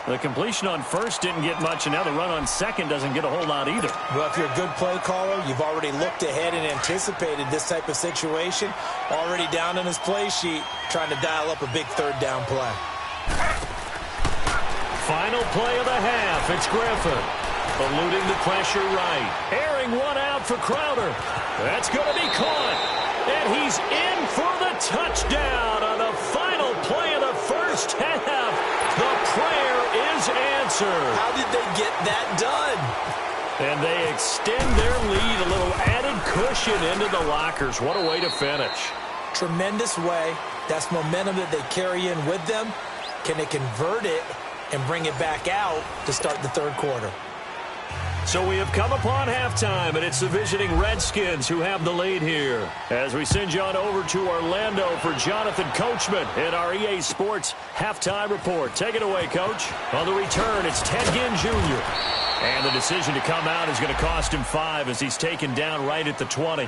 The completion on first didn't get much, and now the run on second doesn't get a whole lot either. Well, if you're a good play caller, you've already looked ahead and anticipated this type of situation. Already down in his play sheet, trying to dial up a big 3rd down play. Final play of the half. It's Griffin. Eluding the pressure right. Airing one out for Crowder. That's going to be caught. And he's in for the touchdown on the final play of the first half. The prayer is answered. How did they get that done? And they extend their lead, a little added cushion into the lockers. What a way to finish. Tremendous way. That's momentum that they carry in with them. Can they convert it and bring it back out to start the 3rd quarter? So we have come upon halftime, and it's the visiting Redskins who have the lead here. As we send you on over to Orlando for Jonathan Coachman in our EA Sports Halftime Report. Take it away, Coach. On the return, it's Ted Ginn Jr. And the decision to come out is going to cost him 5 as he's taken down right at the 20.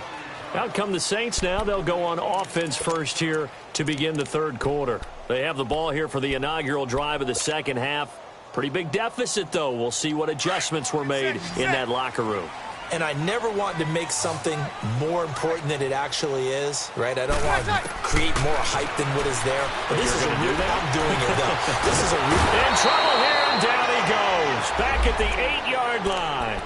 Out come the Saints now. They'll go on offense first here to begin the 3rd quarter. They have the ball here for the inaugural drive of the second half. Pretty big deficit, though. We'll see what adjustments were made in that locker room. And I never want to make something more important than it actually is, right? I don't want to create more hype than what is there. But this is a real, I'm doing it, though. This is a real. In trouble here, and down he goes. Back at the 8-yard line.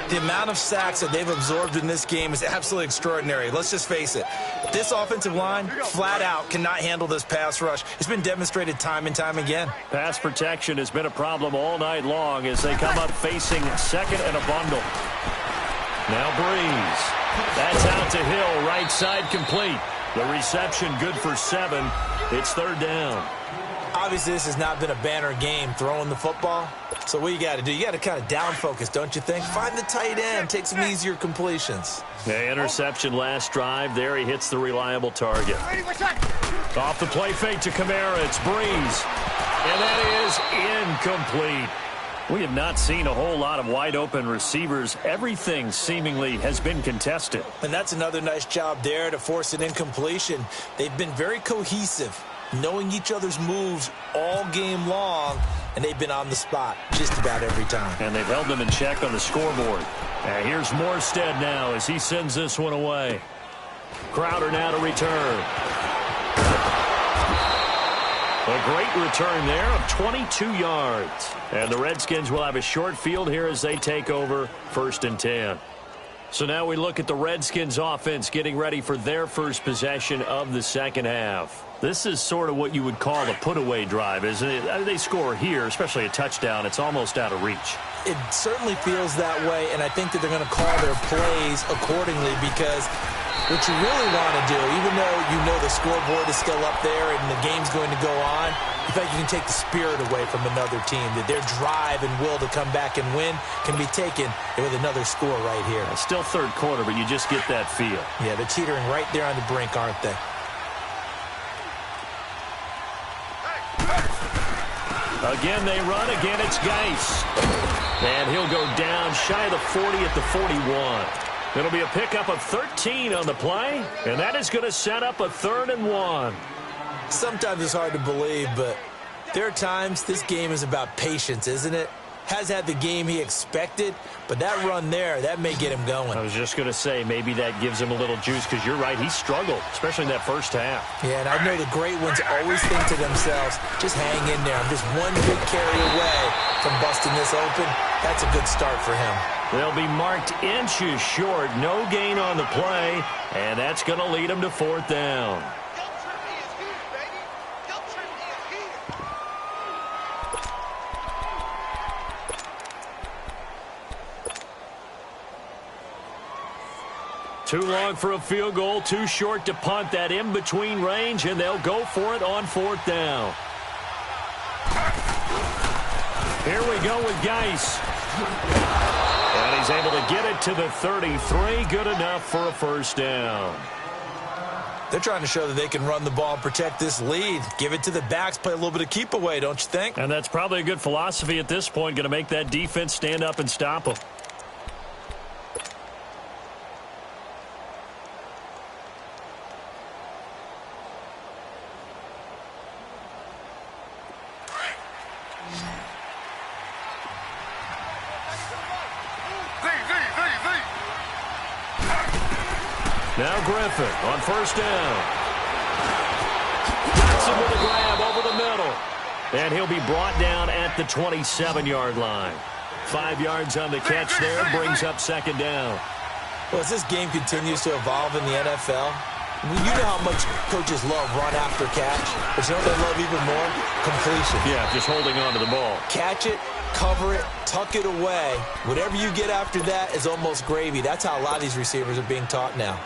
The amount of sacks that they've absorbed in this game is absolutely extraordinary. Let's just face it. This offensive line, flat out, cannot handle this pass rush. It's been demonstrated time and time again. Pass protection has been a problem all night long as they come up facing second and a bundle. Now Breeze. That's out to Hill, right side complete. The reception good for 7. It's 3rd down. Obviously, this has not been a banner game throwing the football. So what you got to do, you got to kind of down focus, don't you think? Find the tight end, take some easier completions. The interception last drive. There he hits the reliable target. Off the play fake to Kamara. It's Breeze. And that is incomplete. We have not seen a whole lot of wide open receivers. Everything seemingly has been contested. And that's another nice job there to force an incompletion. They've been very cohesive, knowing each other's moves all game long, and they've been on the spot just about every time. And they've held them in check on the scoreboard. And here's Morstead now as he sends this one away. Crowder now to return. A great return there of 22 yards. And the Redskins will have a short field here as they take over 1st and 10. So now we look at the Redskins offense getting ready for their first possession of the second half. This is sort of what you would call a put-away drive, isn't it? They score here, especially a touchdown. It's almost out of reach. It certainly feels that way, and I think that they're going to call their plays accordingly because what you really want to do, even though you know the scoreboard is still up there and the game's going to go on, in fact, you can take the spirit away from another team, that their drive and will to come back and win can be taken with another score right here. It's still 3rd quarter, but you just get that feel. Yeah, they're teetering right there on the brink, aren't they? Again, they run. Again, it's Geis. And he'll go down shy of the 40 at the 41. It'll be a pickup of 13 on the play, and that is going to set up a 3rd and 1. Sometimes it's hard to believe, but there are times this game is about patience, isn't it? Has had the game he expected, but that run there, that may get him going. I was just going to say, maybe that gives him a little juice, because you're right, he struggled, especially in that first half. Yeah, and I know the great ones always think to themselves, just hang in there. I'm just one good carry away from busting this open. That's a good start for him. They'll be marked inches short, no gain on the play, and that's going to lead him to 4th down. Too long for a field goal, too short to punt. That in-between range, and they'll go for it on 4th down. Here we go with Geis. And he's able to get it to the 33. Good enough for a 1st down. They're trying to show that they can run the ball and protect this lead. Give it to the backs, play a little bit of keep away, don't you think? And that's probably a good philosophy at this point, going to make that defense stand up and stop them. Now Griffin on first down. Johnson with a grab over the middle. And he'll be brought down at the 27-yard line. 5 yards on the catch there, brings up second down. Well, as this game continues to evolve in the NFL, you know how much coaches love run after catch, but you know what they love even more? Completion. Yeah, just holding on to the ball. Catch it, cover it, tuck it away. Whatever you get after that is almost gravy. That's how a lot of these receivers are being taught now.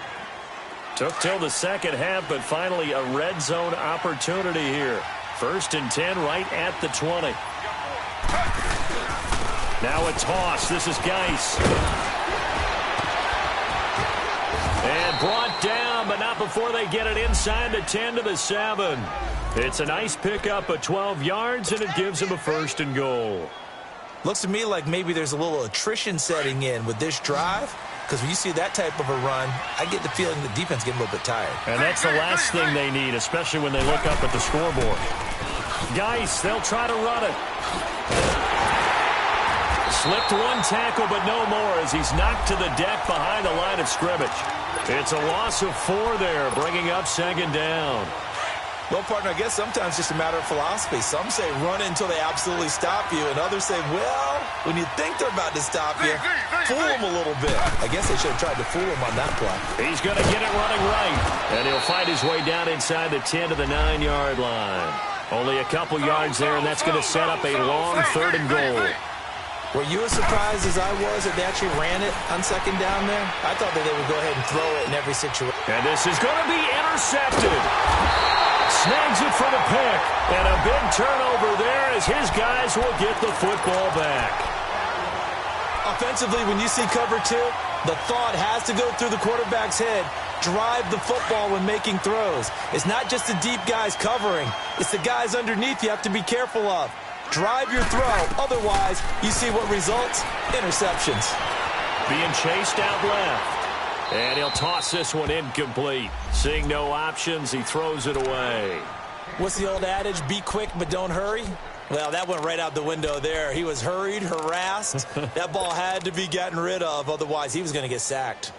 Took till the second half, but finally a red zone opportunity here. 1st and 10 right at the 20. Now a toss. This is Geis. And brought down, but not before they get it inside the 10 to the 7. It's a nice pickup of 12 yards, and it gives them a 1st and goal. Looks to me like maybe there's a little attrition setting in with this drive. Because when you see that type of a run, I get the feeling the defense getting a little bit tired. And that's the last thing they need, especially when they look up at the scoreboard. Geis, they'll try to run it. Slipped one tackle, but no more as he's knocked to the deck behind the line of scrimmage. It's a loss of 4 there, bringing up second down. Well, partner, I guess sometimes it's just a matter of philosophy. Some say run it until they absolutely stop you, and others say, well, when you think they're about to stop you, fool them a little bit. I guess they should have tried to fool him on that play. He's going to get it running right, and he'll fight his way down inside the 10 to the 9-yard line. Only a couple yards there, and that's going to set up a long 3rd and goal. Were you as surprised as I was that they actually ran it on second down there? I thought that they would go ahead and throw it in every situation. And this is going to be intercepted. Snags it for the pick. And a big turnover there as his guys will get the football back. Offensively, when you see cover 2, the thought has to go through the quarterback's head. Drive the football when making throws. It's not just the deep guys covering. It's the guys underneath you have to be careful of. Drive your throw. Otherwise, you see what results? Interceptions. Being chased out left. And he'll toss this one incomplete. Seeing no options, he throws it away. What's the old adage? Be quick, but don't hurry. Well, that went right out the window there. He was hurried, harassed. That ball had to be gotten rid of. Otherwise, he was going to get sacked.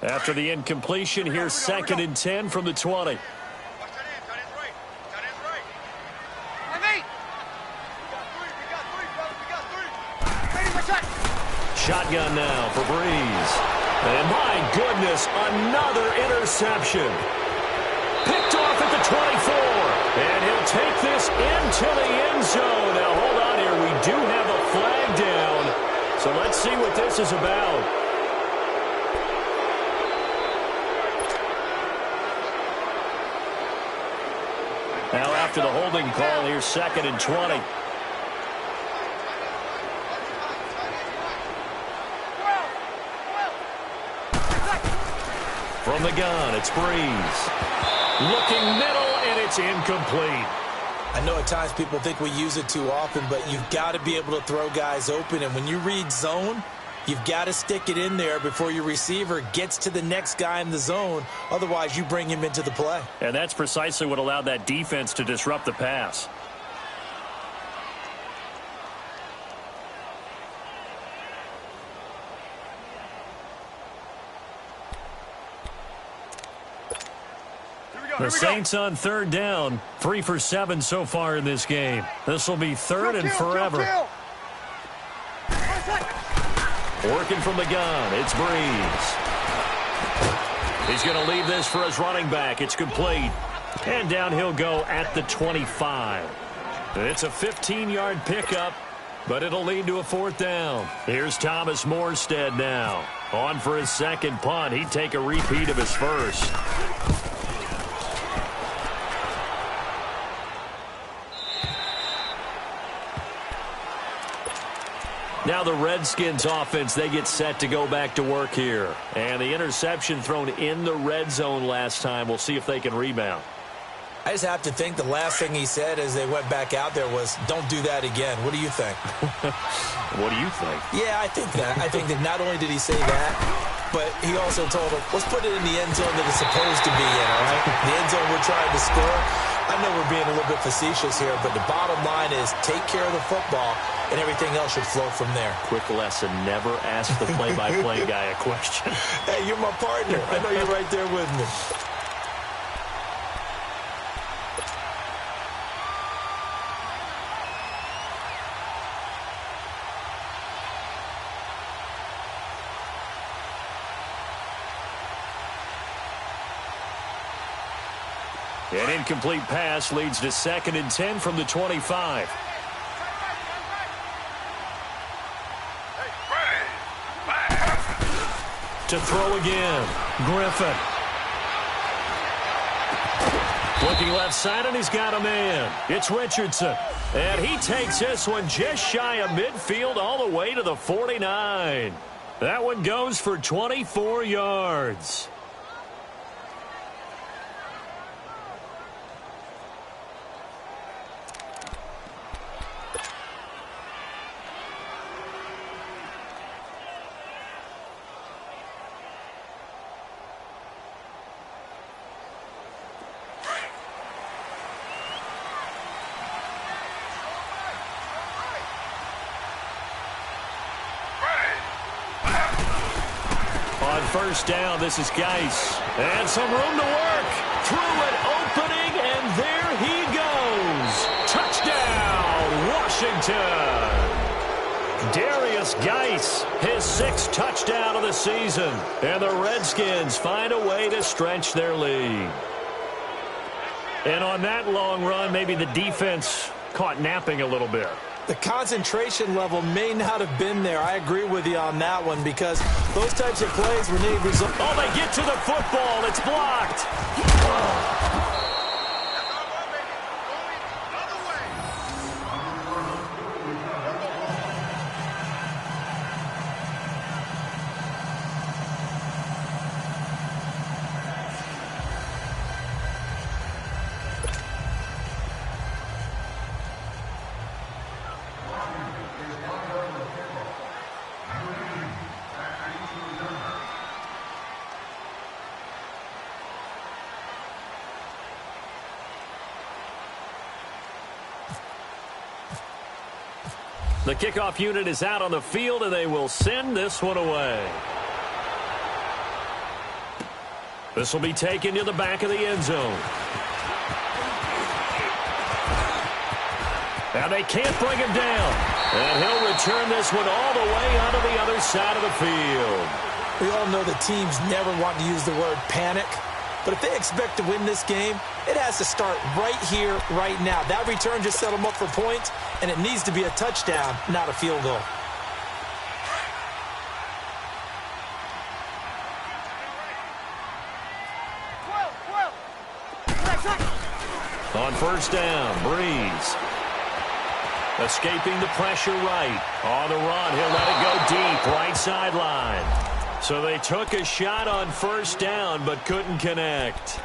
After the incompletion, here's 2nd and 10 from the 20. Shotgun now for Breeze. And my goodness, another interception. Picked off at the 24. And he'll take this into the end zone. Now, hold on here. We do have a flag down. So let's see what this is about. Now, after the holding call, here's 2nd and 20. From the gun, it's Breeze. Looking middle, and it's incomplete. I know at times people think we use it too often, but you've got to be able to throw guys open. And when you read zone, you've got to stick it in there before your receiver gets to the next guy in the zone. Otherwise, you bring him into the play. And that's precisely what allowed that defense to disrupt the pass. The Saints on 3rd down, 3 for 7 so far in this game. This will be 3rd and forever. Working from the gun, it's Breeze. He's going to leave this for his running back. It's complete. And down he'll go at the 25. It's a 15-yard pickup, but it'll lead to a 4th down. Here's Thomas Morstead now. On for his 2nd punt. He'd take a repeat of his first. Now the Redskins offense, they get set to go back to work here. And the interception thrown in the red zone last time. We'll see if they can rebound. I just have to think the last thing he said as they went back out there was, don't do that again. What do you think? What do you think? Yeah, I think that. I think that not only did he say that, but he also told him, let's put it in the end zone that it's supposed to be in, all right? The end zone we're trying to score. I know we're being a little bit facetious here, but the bottom line is take care of the football, and everything else should flow from there. Quick lesson, never ask the play-by-play guy a question. Hey, you're my partner. I know you're right there with me. An incomplete pass leads to 2nd and 10 from the 25. To throw again, Griffin. Looking left side, and he's got a man. It's Richardson. And he takes this one just shy of midfield all the way to the 49. That one goes for 24 yards. First down, this is Geis. And some room to work. Through an opening, and there he goes. Touchdown, Washington. Darius Geis, his 6th touchdown of the season. And the Redskins find a way to stretch their lead. And on that long run, maybe the defense caught napping a little bit. The concentration level may not have been there. I agree with you on that one because those types of plays when they result. Oh, they get to the football. It's blocked. The kickoff unit is out on the field, and they will send this one away. This will be taken to the back of the end zone. Now they can't bring him down. And he'll return this one all the way onto the other side of the field. We all know the teams never want to use the word panic. But if they expect to win this game, it has to start right here, right now. That return just set them up for points, and it needs to be a touchdown, not a field goal. On first down, Breeze. Escaping the pressure right. On the run, he'll let it go deep, right sideline. So they took a shot on first down, but couldn't connect.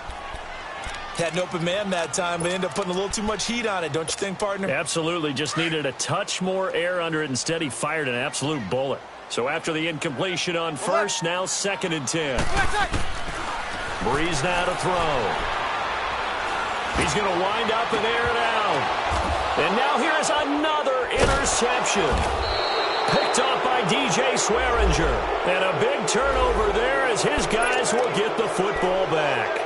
Had an open man that time, but ended up putting a little too much heat on it, don't you think, partner? Absolutely. Just needed a touch more air under it. Instead, he fired an absolute bullet. So after the incompletion on first, now 2nd and 10. Breeze now to throw. He's going to wind up and air it out. And now here's another interception. Picked off by DJ Swearinger. And a big turnover there as his guys will get the football back.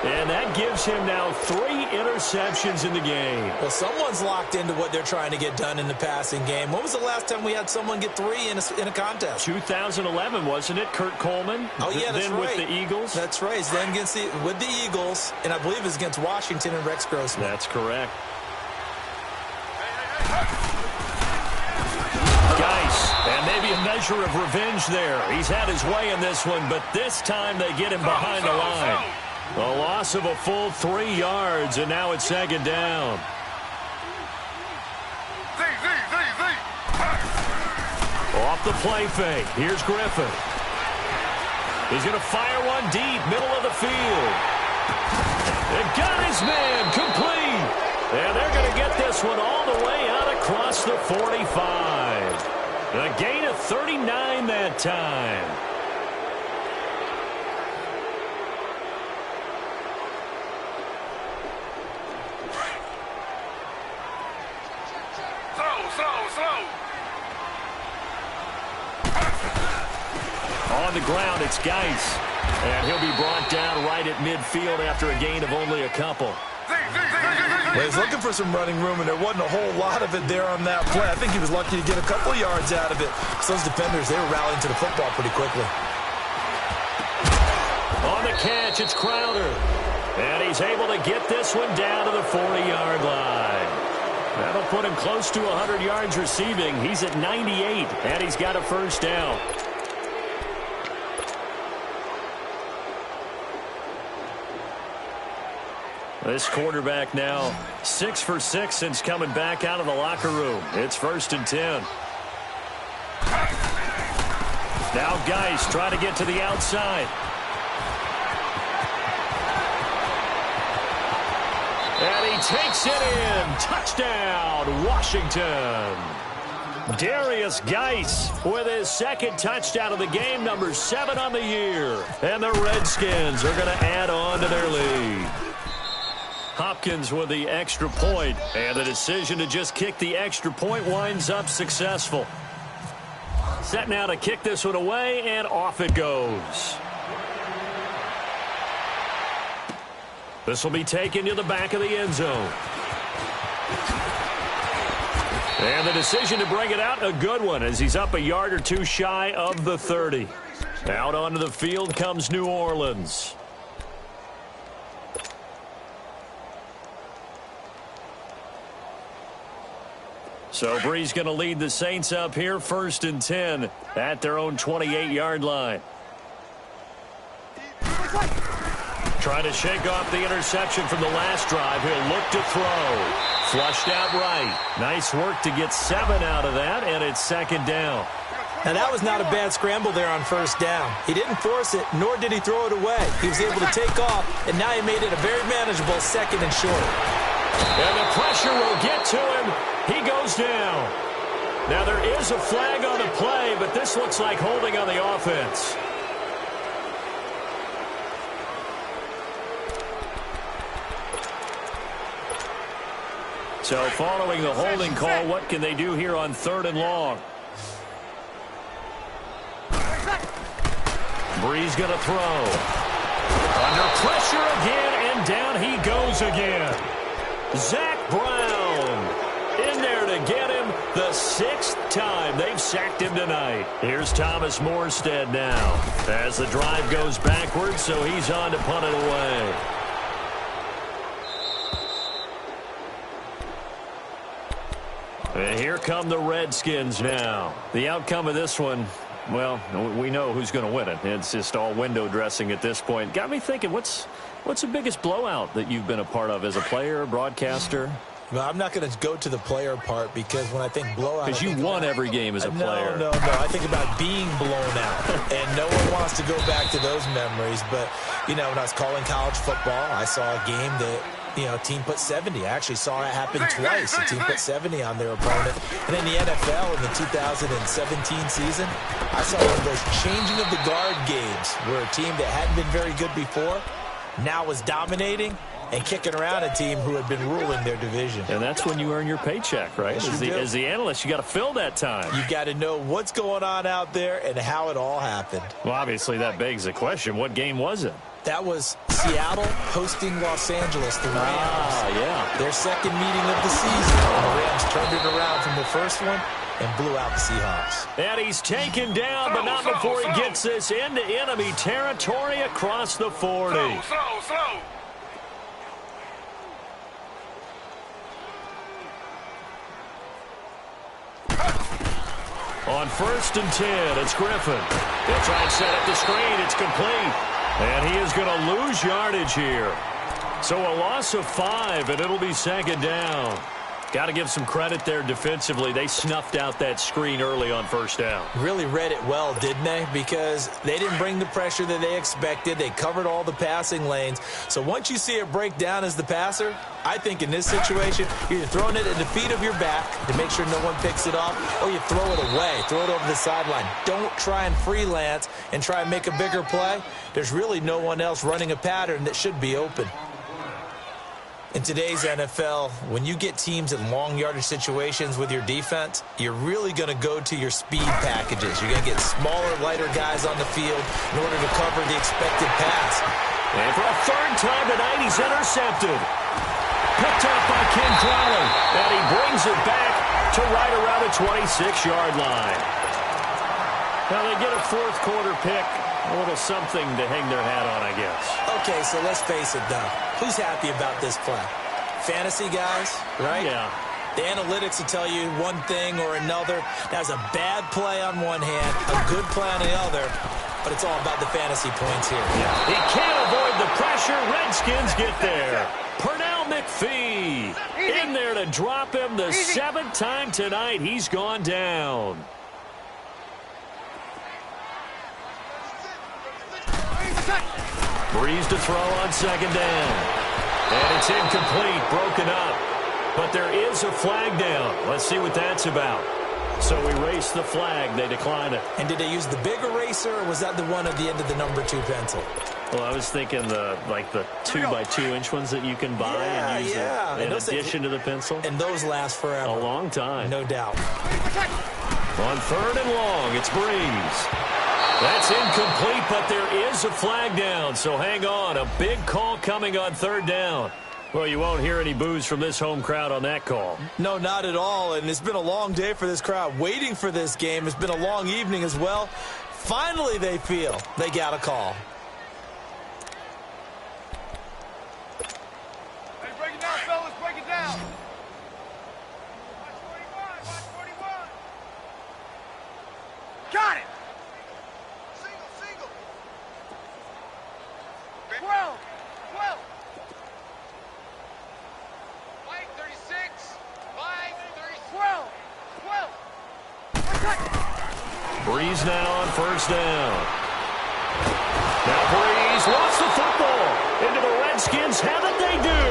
And that gives him now 3 interceptions in the game. Well, someone's locked into what they're trying to get done in the passing game. When was the last time we had someone get 3 in a contest? 2011, wasn't it? Kurt Coleman? Oh, yeah, that's then right. With the Eagles? That's right. Then with the Eagles, and I believe it's against Washington and Rex Grossman. That's correct. Geis, and maybe a measure of revenge there. He's had his way in this one, but this time they get him behind the line. A loss of a full 3 yards, and now it's 2nd down. Off the play fake. Here's Griffin. He's going to fire one deep, middle of the field. And got his man complete. And they're going to get this one all the way out across the 45. A gain of 39 that time. Slow. On the ground, it's Geis. And he'll be brought down right at midfield after a gain of only a couple. Well, he's looking for some running room, and there wasn't a whole lot of it there on that play. I think he was lucky to get a couple yards out of it. So those defenders, they were rallying to the football pretty quickly. On the catch, it's Crowder. And he's able to get this one down to the 40-yard line. That'll put him close to 100 yards receiving. He's at 98, and he's got a first down. This quarterback now 6 for 6 since coming back out of the locker room. It's 1st and 10. Now Geis trying to get to the outside. And he takes it in. Touchdown, Washington. Darius Geis with his second touchdown of the game, number 7 on the year. And the Redskins are going to add on to their lead. Hopkins with the extra point, and the decision to just kick the extra point winds up successful. Set now to kick this one away, and off it goes. This will be taken to the back of the end zone. And the decision to bring it out, a good one, as he's up a yard or two shy of the 30. Out onto the field comes New Orleans. So Bree's going to lead the Saints up here, 1st and 10 at their own 28-yard line. Trying to shake off the interception from the last drive. He'll look to throw. Flushed out right. Nice work to get 7 out of that, and it's 2nd down. Now, that was not a bad scramble there on 1st down. He didn't force it, nor did he throw it away. He was able to take off, and now he made it a very manageable 2nd and short. And the pressure will get to him. He goes down. Now, there is a flag on the play, but this looks like holding on the offense. So, following the holding call, what can they do here on 3rd and long? Bree's going to throw. Under pressure again, and down he goes again. Zach Brown in there to get him the 6th time they've sacked him tonight. Here's Thomas Morstead now as the drive goes backwards, so he's on to punt it away. And here come the Redskins now. The outcome of this one, well, we know who's going to win it. It's just all window dressing at this point. Got me thinking, what's the biggest blowout that you've been a part of as a player, broadcaster? Well, I'm not going to go to the player part because when I think blowout... Because you won every game as a player. No. I think about being blown out. And no one wants to go back to those memories. But, you know, when I was calling college football, I saw a game that, you know, a team put 70. I actually saw it happen twice. A team put 70 on their opponent. And in the NFL, in the 2017 season, I saw one of those changing of the guard games where a team that hadn't been very good before now was dominating and kicking around a team who had been ruling their division. And that's when you earn your paycheck, right? As the analyst, you got to fill that time. You got to know what's going on out there and how it all happened. Well, obviously that begs the question, what game was it? That was Seattle hosting Los Angeles, the Rams. Yeah. Their second meeting of the season. And the Rams turned it around from the first one and blew out the Seahawks. And he's taken down, but not before he gets this into enemy territory across the 40. Slow. On 1st and 10, it's Griffin. They'll try and set up the screen. It's complete. And he is going to lose yardage here. So a loss of 5, and it'll be 2nd down. Got to give some credit there defensively. They snuffed out that screen early on first down. Really read it well, didn't they? Because they didn't bring the pressure that they expected. They covered all the passing lanes. So once you see it break down as the passer, I think in this situation, you're either throwing it at the feet of your back to make sure no one picks it off, or you throw it away, throw it over the sideline. Don't try and freelance and try and make a bigger play. There's really no one else running a pattern that should be open. In today's NFL, when you get teams in long yardage situations with your defense, you're really going to go to your speed packages. You're going to get smaller, lighter guys on the field in order to cover the expected pass. And for a third time tonight, he's intercepted. Picked up by Ken Crowley. And he brings it back to right around the 26-yard line. Now they get a fourth quarter pick. A little something to hang their hat on, I guess. Okay, so let's face it, though. Who's happy about this play? Fantasy guys, right? Yeah. The analytics will tell you one thing or another. That's a bad play on one hand, a good play on the other, but it's all about the fantasy points here. Yeah. He can't avoid the pressure. Redskins get there. Pernell McPhee in there to drop him the seventh time tonight. He's gone down. Breeze to throw on second down. And it's incomplete, broken up. But there is a flag down. Let's see what that's about. So erase the flag. They decline it. And did they use the big eraser, or was that the one at the end of the number 2 pencil? Well, I was thinking the 2x2-inch ones that you can buy and use in addition to the pencil. And those last forever. A long time. No doubt. On third and long, it's Breeze. That's incomplete, but there is a flag down, so hang on. A big call coming on third down. Well, you won't hear any boos from this home crowd on that call. No, not at all, and it's been a long day for this crowd waiting for this game. It's been a long evening as well. Finally, they feel they got a call. Hey, break it down, fellas, break it down. Watch 41, watch 41. Got it. 12. 5, 36. 5, 12. Breeze now on first down. Now Breeze wants the football into the Redskins. Haven't they do?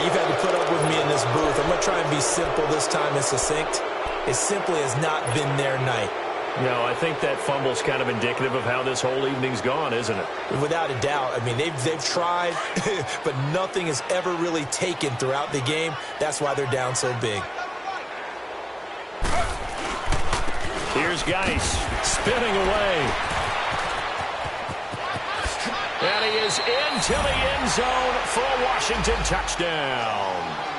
You've had to put up with me in this booth. I'm going to try and be simple this time and succinct. It simply has not been their night. No, I think that fumble's kind of indicative of how this whole evening's gone, isn't it? Without a doubt. I mean, they've tried, but nothing has ever really taken throughout the game. That's why they're down so big. Here's Geis spinning away. And he is into the end zone for a Washington touchdown.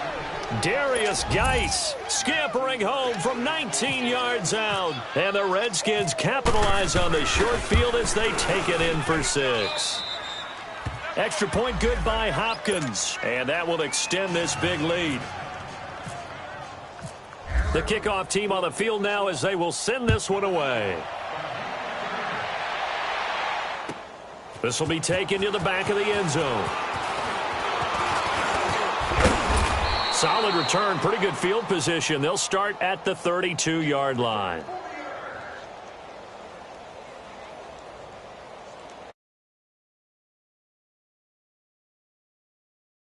Darius Geis scampering home from 19 yards out. And the Redskins capitalize on the short field as they take it in for 6. Extra point good by Hopkins. And that will extend this big lead. The kickoff team on the field now as they will send this one away. This will be taken to the back of the end zone. Solid return, pretty good field position. They'll start at the 32-yard line.